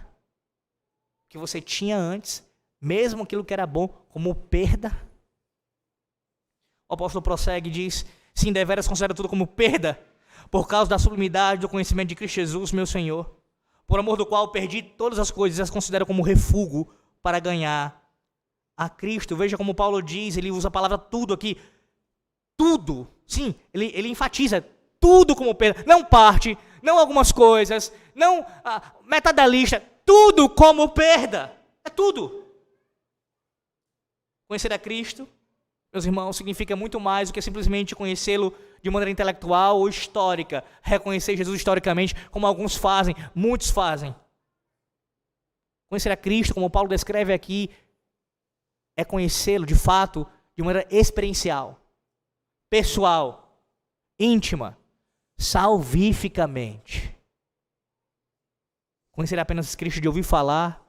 o que você tinha antes, mesmo aquilo que era bom, como perda. O apóstolo prossegue e diz, sim, deveras considero tudo como perda, por causa da sublimidade do conhecimento de Cristo Jesus, meu Senhor, por amor do qual perdi todas as coisas e as considero como refúgio para ganhar a Cristo. Veja como Paulo diz, ele usa a palavra tudo aqui, tudo, sim, ele enfatiza tudo como perda, não parte, não algumas coisas, não metade da lista, tudo como perda, é tudo. Conhecer a Cristo, meus irmãos, significa muito mais do que simplesmente conhecê-lo de maneira intelectual ou histórica. Reconhecer Jesus historicamente, como alguns fazem, muitos fazem. Conhecer a Cristo, como Paulo descreve aqui, é conhecê-lo de fato, de maneira experiencial, pessoal, íntima, salvificamente. Conhecer apenas Cristo de ouvir falar,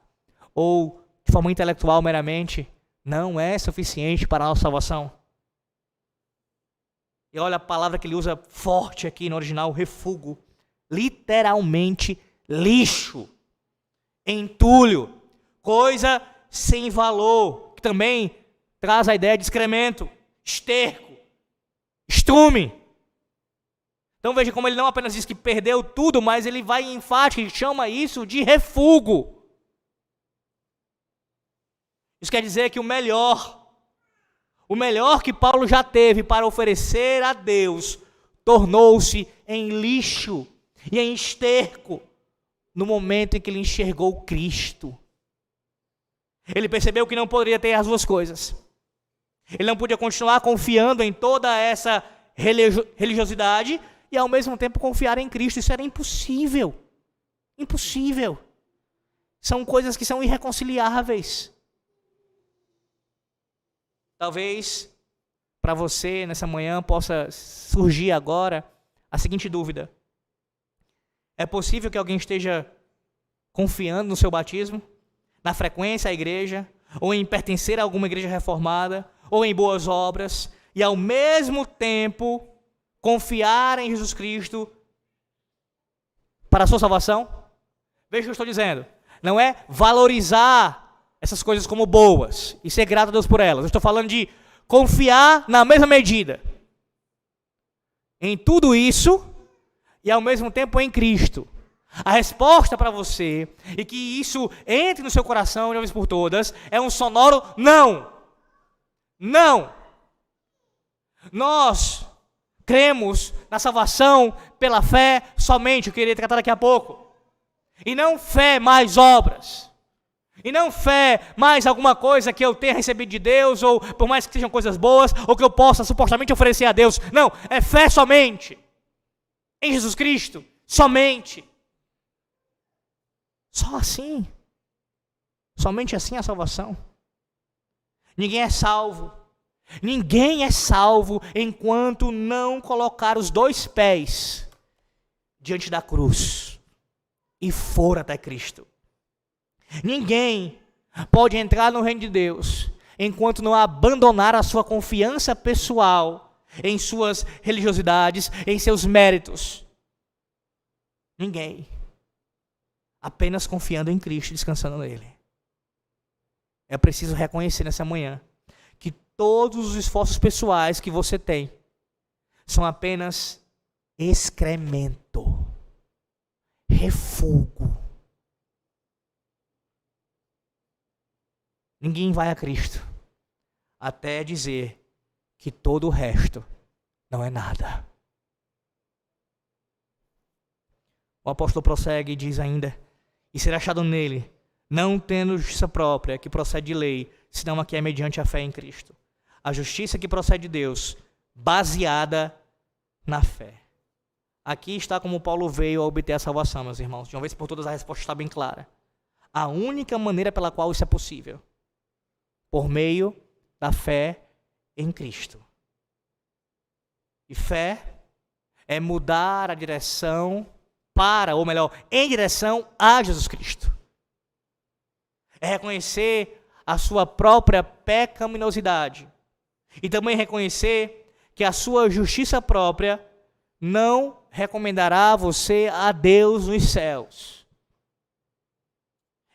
ou de forma intelectual meramente, não é suficiente para a nossa salvação. E olha a palavra que ele usa forte aqui no original, refúgio. Literalmente lixo, entulho, coisa sem valor, que também traz a ideia de excremento, esterco, estrume. Então veja como ele não apenas diz que perdeu tudo, mas ele vai em enfático e chama isso de refúgio. Isso quer dizer que o melhor que Paulo já teve para oferecer a Deus, tornou-se em lixo e em esterco no momento em que ele enxergou Cristo. Ele percebeu que não poderia ter as duas coisas. Ele não podia continuar confiando em toda essa religiosidade e ao mesmo tempo confiar em Cristo. Isso era impossível. Impossível. São coisas que são irreconciliáveis. Talvez para você nessa manhã possa surgir agora a seguinte dúvida: é possível que alguém esteja confiando no seu batismo, na frequência à igreja, ou em pertencer a alguma igreja reformada, ou em boas obras, e ao mesmo tempo confiar em Jesus Cristo para a sua salvação? Veja o que eu estou dizendo. Não é valorizar essas coisas como boas e ser grato a Deus por elas. Eu estou falando de confiar na mesma medida em tudo isso e ao mesmo tempo em Cristo. A resposta para você, e que isso entre no seu coração de uma vez por todas, é um sonoro não. Não. Nós cremos na salvação pela fé somente, eu queria tratar daqui a pouco. E não fé mais obras. E não fé mais alguma coisa que eu tenha recebido de Deus, ou por mais que sejam coisas boas, ou que eu possa supostamente oferecer a Deus. Não, é fé somente. Em Jesus Cristo, somente. Só assim. Somente assim a salvação. Ninguém é salvo. Ninguém é salvo enquanto não colocar os dois pés diante da cruz e for até Cristo. Ninguém pode entrar no reino de Deus enquanto não abandonar a sua confiança pessoal em suas religiosidades, em seus méritos. Ninguém. Apenas confiando em Cristo e descansando nele. É preciso reconhecer nessa manhã que todos os esforços pessoais que você tem são apenas excremento, refúgio. Ninguém vai a Cristo até dizer que todo o resto não é nada. O apóstolo prossegue e diz ainda: e será achado nele, não tendo justiça própria que procede de lei, senão a que é mediante a fé em Cristo. A justiça que procede de Deus, baseada na fé. Aqui está como Paulo veio a obter a salvação, meus irmãos. De uma vez por todas a resposta está bem clara. A única maneira pela qual isso é possível, por meio da fé em Cristo. E fé é mudar a direção para, ou melhor, em direção a Jesus Cristo. É reconhecer a sua própria pecaminosidade. E também reconhecer que a sua justiça própria não recomendará você a Deus nos céus.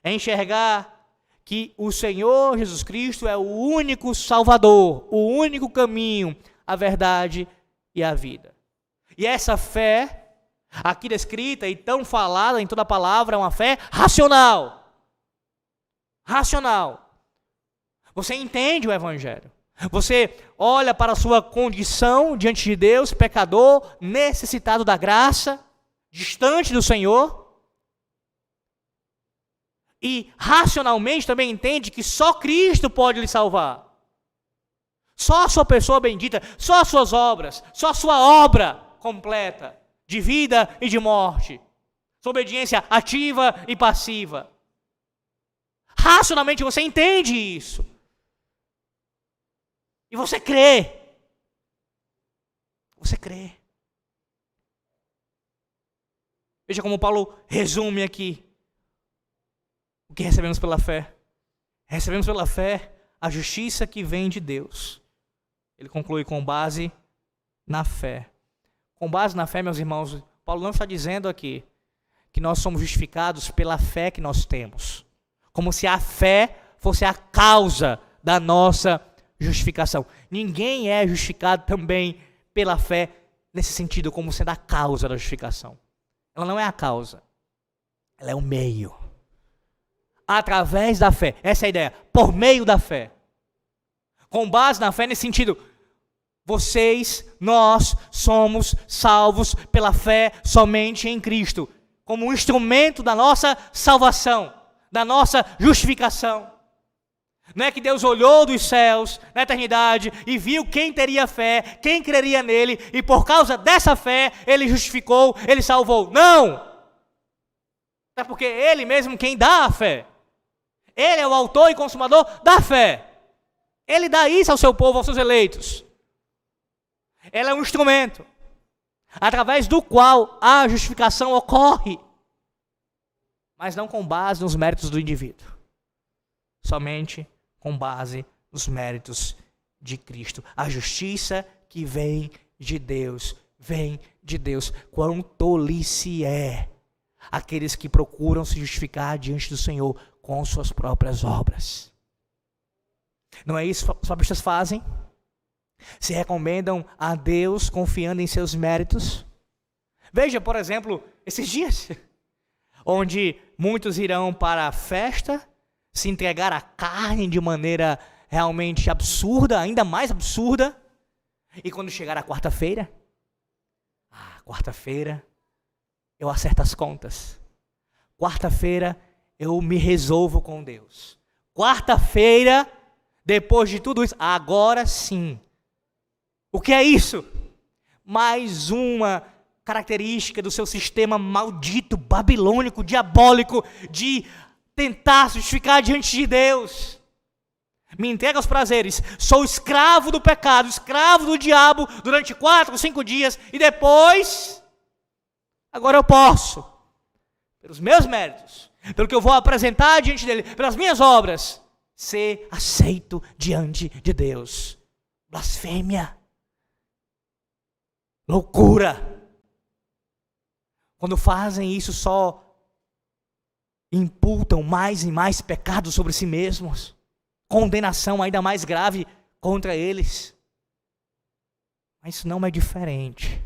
É enxergar que o Senhor Jesus Cristo é o único Salvador, o único caminho, a verdade e a vida. E essa fé, aqui descrita e tão falada em toda a palavra, é uma fé racional. Racional. Você entende o Evangelho. Você olha para a sua condição diante de Deus, pecador, necessitado da graça, distante do Senhor. E racionalmente também entende que só Cristo pode lhe salvar. Só a sua pessoa bendita, só as suas obras, só a sua obra completa de vida e de morte. Sua obediência ativa e passiva. Racionalmente você entende isso. E você crê. Você crê. Veja como Paulo resume aqui o que recebemos pela fé. Recebemos pela fé a justiça que vem de Deus. Ele conclui com base na fé. Com base na fé, meus irmãos, Paulo não está dizendo aqui que nós somos justificados pela fé que nós temos, como se a fé fosse a causa da nossa justificação. Ninguém é justificado também pela fé nesse sentido, como sendo a causa da justificação. Ela não é a causa, ela é o meio. Através da fé, essa é a ideia, por meio da fé. Com base na fé nesse sentido, nós somos salvos pela fé somente em Cristo, como um instrumento da nossa salvação, da nossa justificação. Não é que Deus olhou dos céus na eternidade e viu quem teria fé, quem creria nele, e por causa dessa fé ele justificou, ele salvou. Não! É porque ele mesmo quem dá a fé. Ele é o autor e consumador da fé. Ele dá isso ao seu povo, aos seus eleitos. Ela é um instrumento através do qual a justificação ocorre, mas não com base nos méritos do indivíduo, somente com base nos méritos de Cristo. A justiça que vem de Deus, vem de Deus. Quão tolice é aqueles que procuram se justificar diante do Senhor com suas próprias obras. Não é isso que os papistas fazem? Se recomendam a Deus confiando em seus méritos? Veja, por exemplo, esses dias, onde muitos irão para a festa, se entregar à carne de maneira realmente absurda, ainda mais absurda, e quando chegar a quarta-feira, quarta-feira eu acerto as contas, quarta-feira eu me resolvo com Deus, quarta-feira, depois de tudo isso, agora sim. O que é isso? Mais uma característica do seu sistema maldito, babilônico, diabólico, de tentar se justificar diante de Deus. Me entrega aos prazeres, sou escravo do pecado, escravo do diabo durante 4 ou 5 dias, e depois, agora eu posso, pelos meus méritos, pelo que eu vou apresentar diante dele, pelas minhas obras, ser aceito diante de Deus. Blasfêmia. Loucura. Quando fazem isso, só imputam mais e mais pecados sobre si mesmos, condenação ainda mais grave contra eles. Mas isso não é diferente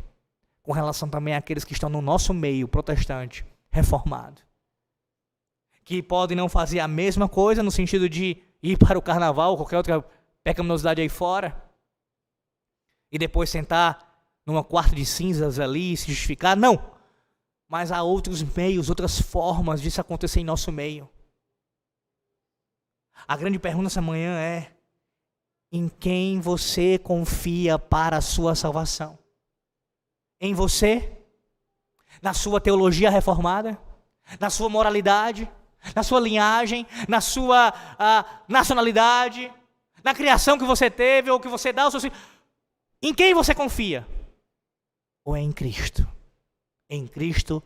com relação também àqueles que estão no nosso meio protestante, reformado, que podem não fazer a mesma coisa no sentido de ir para o carnaval ou qualquer outra pecaminosidade aí fora e depois sentar numa quarta de cinzas ali e se justificar. Não. Mas há outros meios, outras formas disso acontecer em nosso meio. A grande pergunta essa manhã é: em quem você confia para a sua salvação? Em você? Na sua teologia reformada? Na sua moralidade? Na sua linhagem? Na sua nacionalidade? Na criação que você teve ou que você dá aos seus filhos? Em quem você confia? Ou é em Cristo? Em Cristo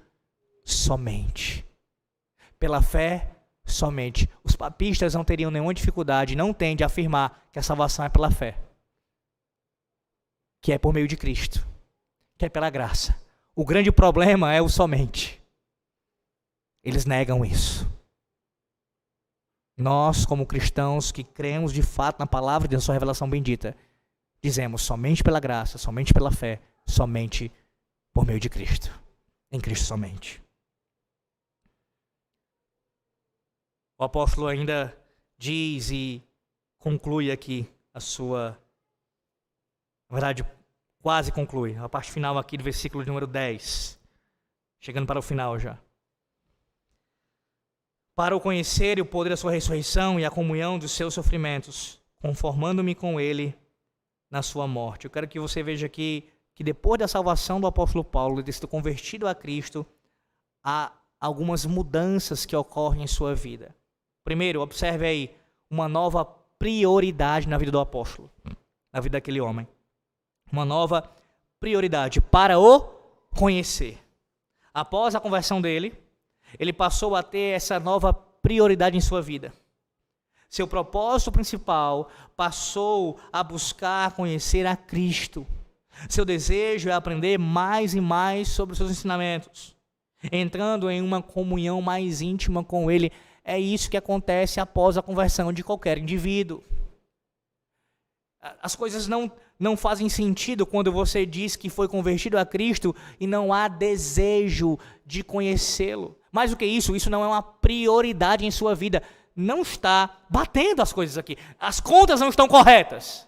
somente. Pela fé somente. Os papistas não teriam nenhuma dificuldade, não têm de afirmar que a salvação é pela fé, que é por meio de Cristo, que é pela graça. O grande problema é o somente. Eles negam isso. Nós, como cristãos que cremos de fato na palavra de Deus, sua revelação bendita, dizemos somente pela graça, somente pela fé, somente por meio de Cristo. Em Cristo somente. O apóstolo ainda diz e conclui aqui a sua, na verdade, quase conclui, a parte final aqui do versículo número 10, chegando para o final já. Para o conhecer e o poder da sua ressurreição e a comunhão dos seus sofrimentos, conformando-me com ele na sua morte. Eu quero que você veja aqui que depois da salvação do apóstolo Paulo, de ter sido convertido a Cristo, há algumas mudanças que ocorrem em sua vida. Primeiro, observe aí uma nova prioridade na vida do apóstolo, na vida daquele homem. Uma nova prioridade para o conhecer. Após a conversão dele, ele passou a ter essa nova prioridade em sua vida. Seu propósito principal passou a buscar conhecer a Cristo. Seu desejo é aprender mais e mais sobre os seus ensinamentos, entrando em uma comunhão mais íntima com Ele. É isso que acontece após a conversão de qualquer indivíduo. As coisas não fazem sentido quando você diz que foi convertido a Cristo e não há desejo de conhecê-lo. Mais do que isso, isso não é uma prioridade em sua vida. Não está batendo as coisas aqui. As contas não estão corretas.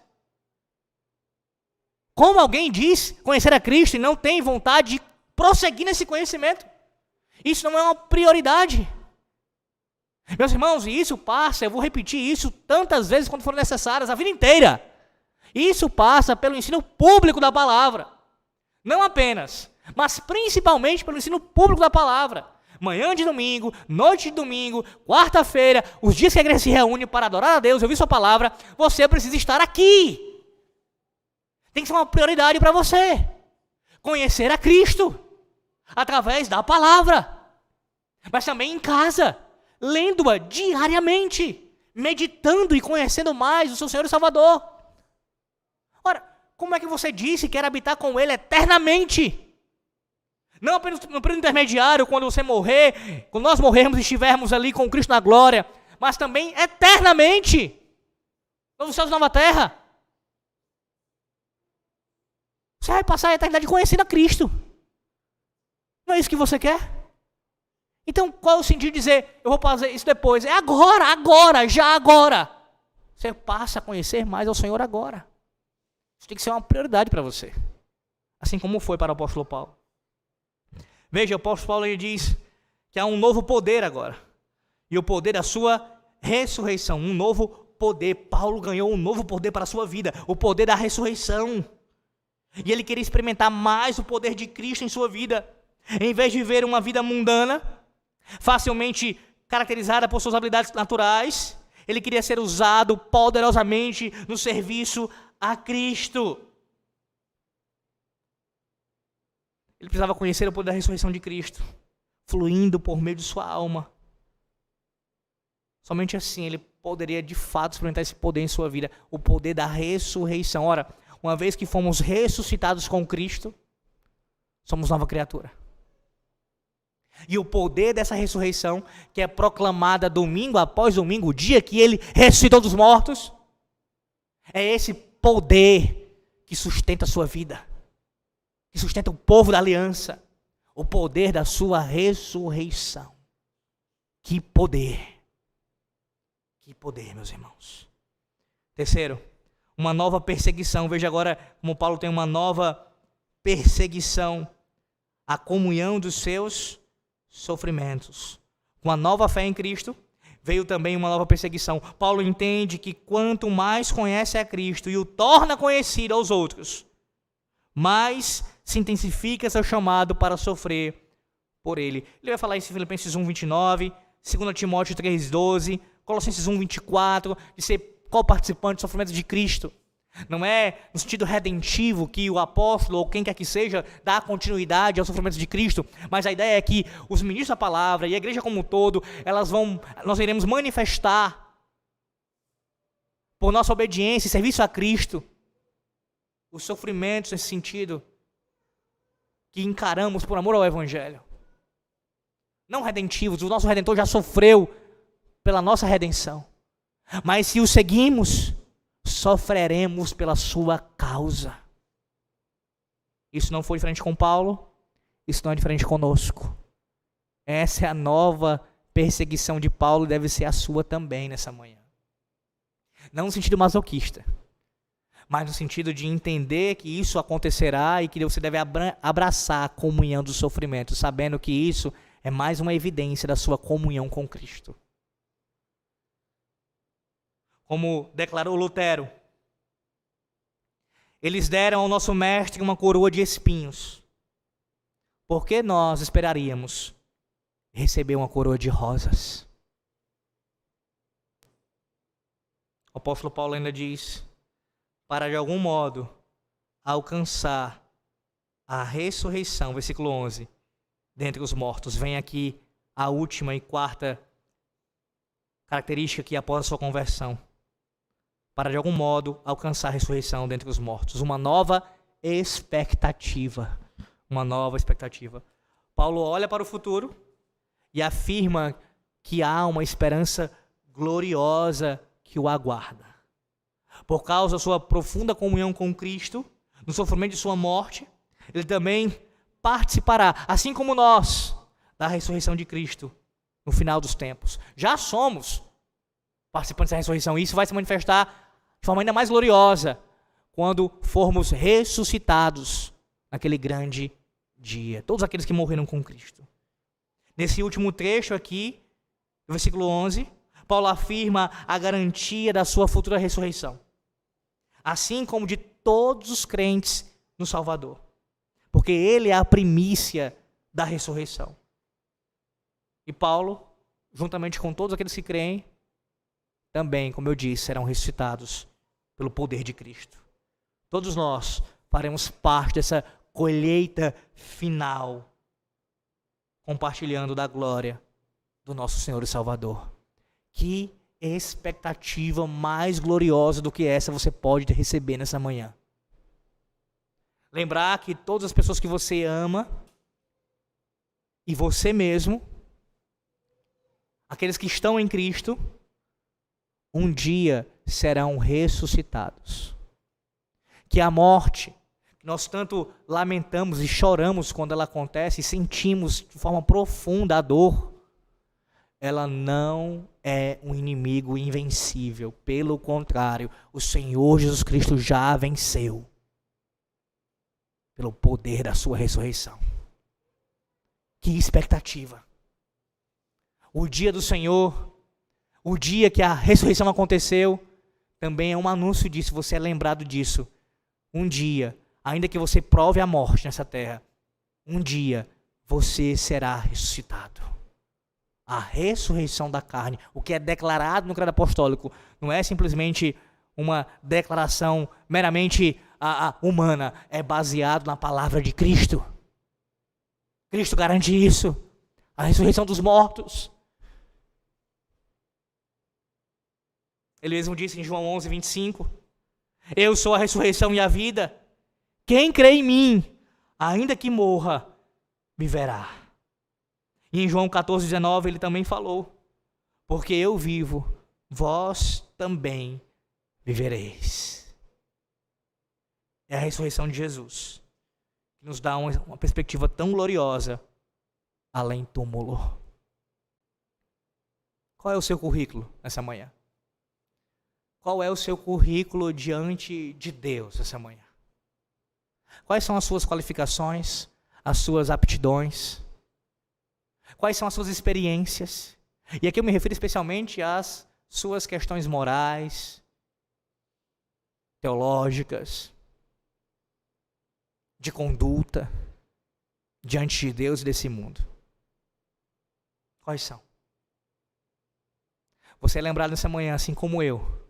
Como alguém diz conhecer a Cristo e não tem vontade de prosseguir nesse conhecimento? Isso não é uma prioridade. Meus irmãos, e isso passa, eu vou repetir isso tantas vezes quanto forem necessárias, a vida inteira. Isso passa pelo ensino público da palavra. Não apenas, mas principalmente pelo ensino público da palavra. Manhã de domingo, noite de domingo, quarta-feira, os dias que a igreja se reúne para adorar a Deus, ouvir sua palavra, você precisa estar aqui. Tem que ser uma prioridade para você. Conhecer a Cristo através da palavra. Mas também em casa, lendo-a diariamente, meditando e conhecendo mais o seu Senhor e Salvador. Ora, como é que você disse que quer habitar com Ele eternamente? Não apenas no período intermediário, quando você morrer, quando nós morrermos e estivermos ali com Cristo na glória, mas também eternamente. Novos céus e nova terra. Você vai passar a eternidade conhecendo a Cristo. Não é isso que você quer? Então, qual é o sentido de dizer, eu vou fazer isso depois? É agora, já agora. Você passa a conhecer mais ao Senhor agora. Isso tem que ser uma prioridade para você. Assim como foi para o apóstolo Paulo. Veja, o apóstolo Paulo ele diz que há um novo poder agora. E o poder da sua ressurreição. Um novo poder. Paulo ganhou um novo poder para a sua vida. O poder da ressurreição. E ele queria experimentar mais o poder de Cristo em sua vida. Em vez de viver uma vida mundana, facilmente caracterizada por suas habilidades naturais, ele queria ser usado poderosamente no serviço a Cristo. Ele precisava conhecer o poder da ressurreição de Cristo, fluindo por meio de sua alma. Somente assim ele poderia de fato experimentar esse poder em sua vida, o poder da ressurreição. Ora, uma vez que fomos ressuscitados com Cristo, somos nova criatura. E o poder dessa ressurreição, que é proclamada domingo após domingo, o dia que ele ressuscitou dos mortos, é esse poder que sustenta a sua vida, que sustenta o povo da aliança, o poder da sua ressurreição. Que poder, meus irmãos. Terceiro, uma nova perseguição. Veja agora como Paulo tem uma nova perseguição, a comunhão dos seus sofrimentos. Com a nova fé em Cristo, veio também uma nova perseguição. Paulo entende que quanto mais conhece a Cristo e o torna conhecido aos outros, mais se intensifica seu chamado para sofrer por ele. Ele vai falar isso em Filipenses 1:29, 2 Timóteo 3:12, Colossenses 1:24, de ser co-participante do sofrimento de Cristo. Não é no sentido redentivo que o apóstolo ou quem quer que seja dá continuidade ao sofrimento de Cristo, mas a ideia é que os ministros da palavra e a igreja como um todo, nós iremos manifestar por nossa obediência e serviço a Cristo os sofrimentos nesse sentido que encaramos por amor ao Evangelho. Não redentivos, o nosso Redentor já sofreu pela nossa redenção, mas se o seguimos, sofreremos pela sua causa. Isso não foi diferente com Paulo, isso não é diferente conosco. Essa é a nova perseguição de Paulo e deve ser a sua também nessa manhã. Não no sentido masoquista, mas no sentido de entender que isso acontecerá e que você deve abraçar a comunhão do sofrimento, sabendo que isso é mais uma evidência da sua comunhão com Cristo. Como declarou Lutero, eles deram ao nosso mestre uma coroa de espinhos. Por que nós esperaríamos receber uma coroa de rosas? O apóstolo Paulo ainda diz, para de algum modo alcançar a ressurreição, versículo 11, dentre os mortos. Vem aqui a última e quarta característica que após a sua conversão. Para de algum modo alcançar a ressurreição dentre os mortos. Uma nova expectativa. Uma nova expectativa. Paulo olha para o futuro e afirma que há uma esperança gloriosa que o aguarda. Por causa da sua profunda comunhão com Cristo, no sofrimento de sua morte, ele também participará, assim como nós, da ressurreição de Cristo no final dos tempos. Já somos participantes da ressurreição, e isso vai se manifestar de forma ainda mais gloriosa quando formos ressuscitados naquele grande dia. Todos aqueles que morreram com Cristo. Nesse último trecho aqui, no versículo 11, Paulo afirma a garantia da sua futura ressurreição, assim como de todos os crentes no Salvador, porque ele é a primícia da ressurreição. E Paulo, juntamente com todos aqueles que creem, também, como eu disse, serão ressuscitados pelo poder de Cristo. Todos nós faremos parte dessa colheita final, compartilhando da glória do nosso Senhor e Salvador. Que expectativa mais gloriosa do que essa você pode receber nessa manhã. Lembrar que todas as pessoas que você ama, e você mesmo, aqueles que estão em Cristo, um dia serão ressuscitados. Que a morte, que nós tanto lamentamos e choramos quando ela acontece, e sentimos de forma profunda a dor, ela não é um inimigo invencível. Pelo contrário, o Senhor Jesus Cristo já venceu pelo poder da sua ressurreição. Que expectativa! O dia do Senhor, o dia que a ressurreição aconteceu, também é um anúncio disso, você é lembrado disso. Um dia, ainda que você prove a morte nessa terra, um dia você será ressuscitado. A ressurreição da carne, o que é declarado no credo apostólico, não é simplesmente uma declaração meramente humana, é baseado na palavra de Cristo. Cristo garante isso, a ressurreição dos mortos. Ele mesmo disse em João 11, 25, eu sou a ressurreição e a vida, quem crê em mim, ainda que morra, viverá. E em João 14, 19 ele também falou, porque eu vivo, vós também vivereis. É a ressurreição de Jesus, que nos dá uma perspectiva tão gloriosa, além túmulo. Qual é o seu currículo nessa manhã? Qual é o seu currículo diante de Deus essa manhã? Quais são as suas qualificações, as suas aptidões? Quais são as suas experiências? E aqui eu me refiro especialmente às suas questões morais, teológicas, de conduta, diante de Deus e desse mundo. Quais são? Você é lembrado nessa manhã, assim como eu,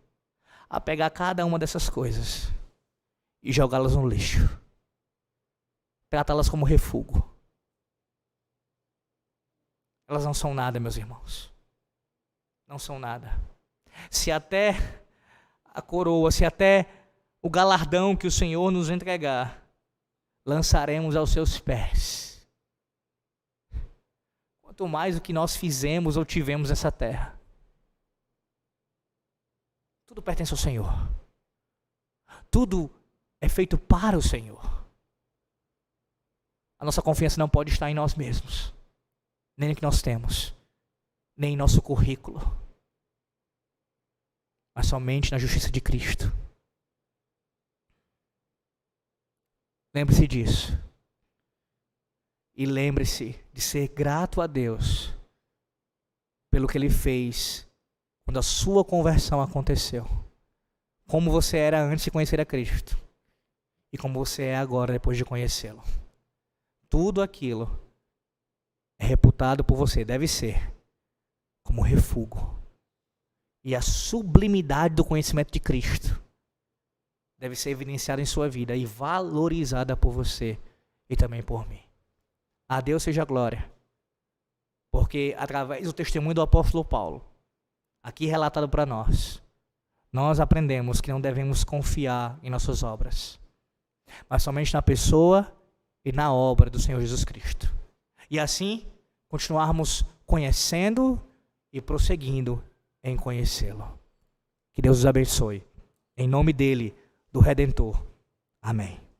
a pegar cada uma dessas coisas e jogá-las no lixo, tratá-las como refúgio. Elas não são nada, meus irmãos. Não são nada. Se até a coroa, se até o galardão que o Senhor nos entregar, lançaremos aos seus pés. Quanto mais o que nós fizemos ou tivemos nessa terra. Tudo pertence ao Senhor. Tudo é feito para o Senhor. A nossa confiança não pode estar em nós mesmos, nem no que nós temos, nem em nosso currículo, mas somente na justiça de Cristo. Lembre-se disso. E lembre-se de ser grato a Deus pelo que Ele fez quando a sua conversão aconteceu. Como você era antes de conhecer a Cristo e como você é agora depois de conhecê-lo. Tudo aquilo é reputado por você, deve ser, como refúgio. E a sublimidade do conhecimento de Cristo deve ser evidenciada em sua vida e valorizada por você e também por mim. A Deus seja a glória, porque através do testemunho do apóstolo Paulo, aqui relatado para nós aprendemos que não devemos confiar em nossas obras. mas somente na pessoa e na obra do Senhor Jesus Cristo. E assim, continuarmos conhecendo e prosseguindo em conhecê-lo. Que Deus os abençoe. Em nome dele, do Redentor. Amém.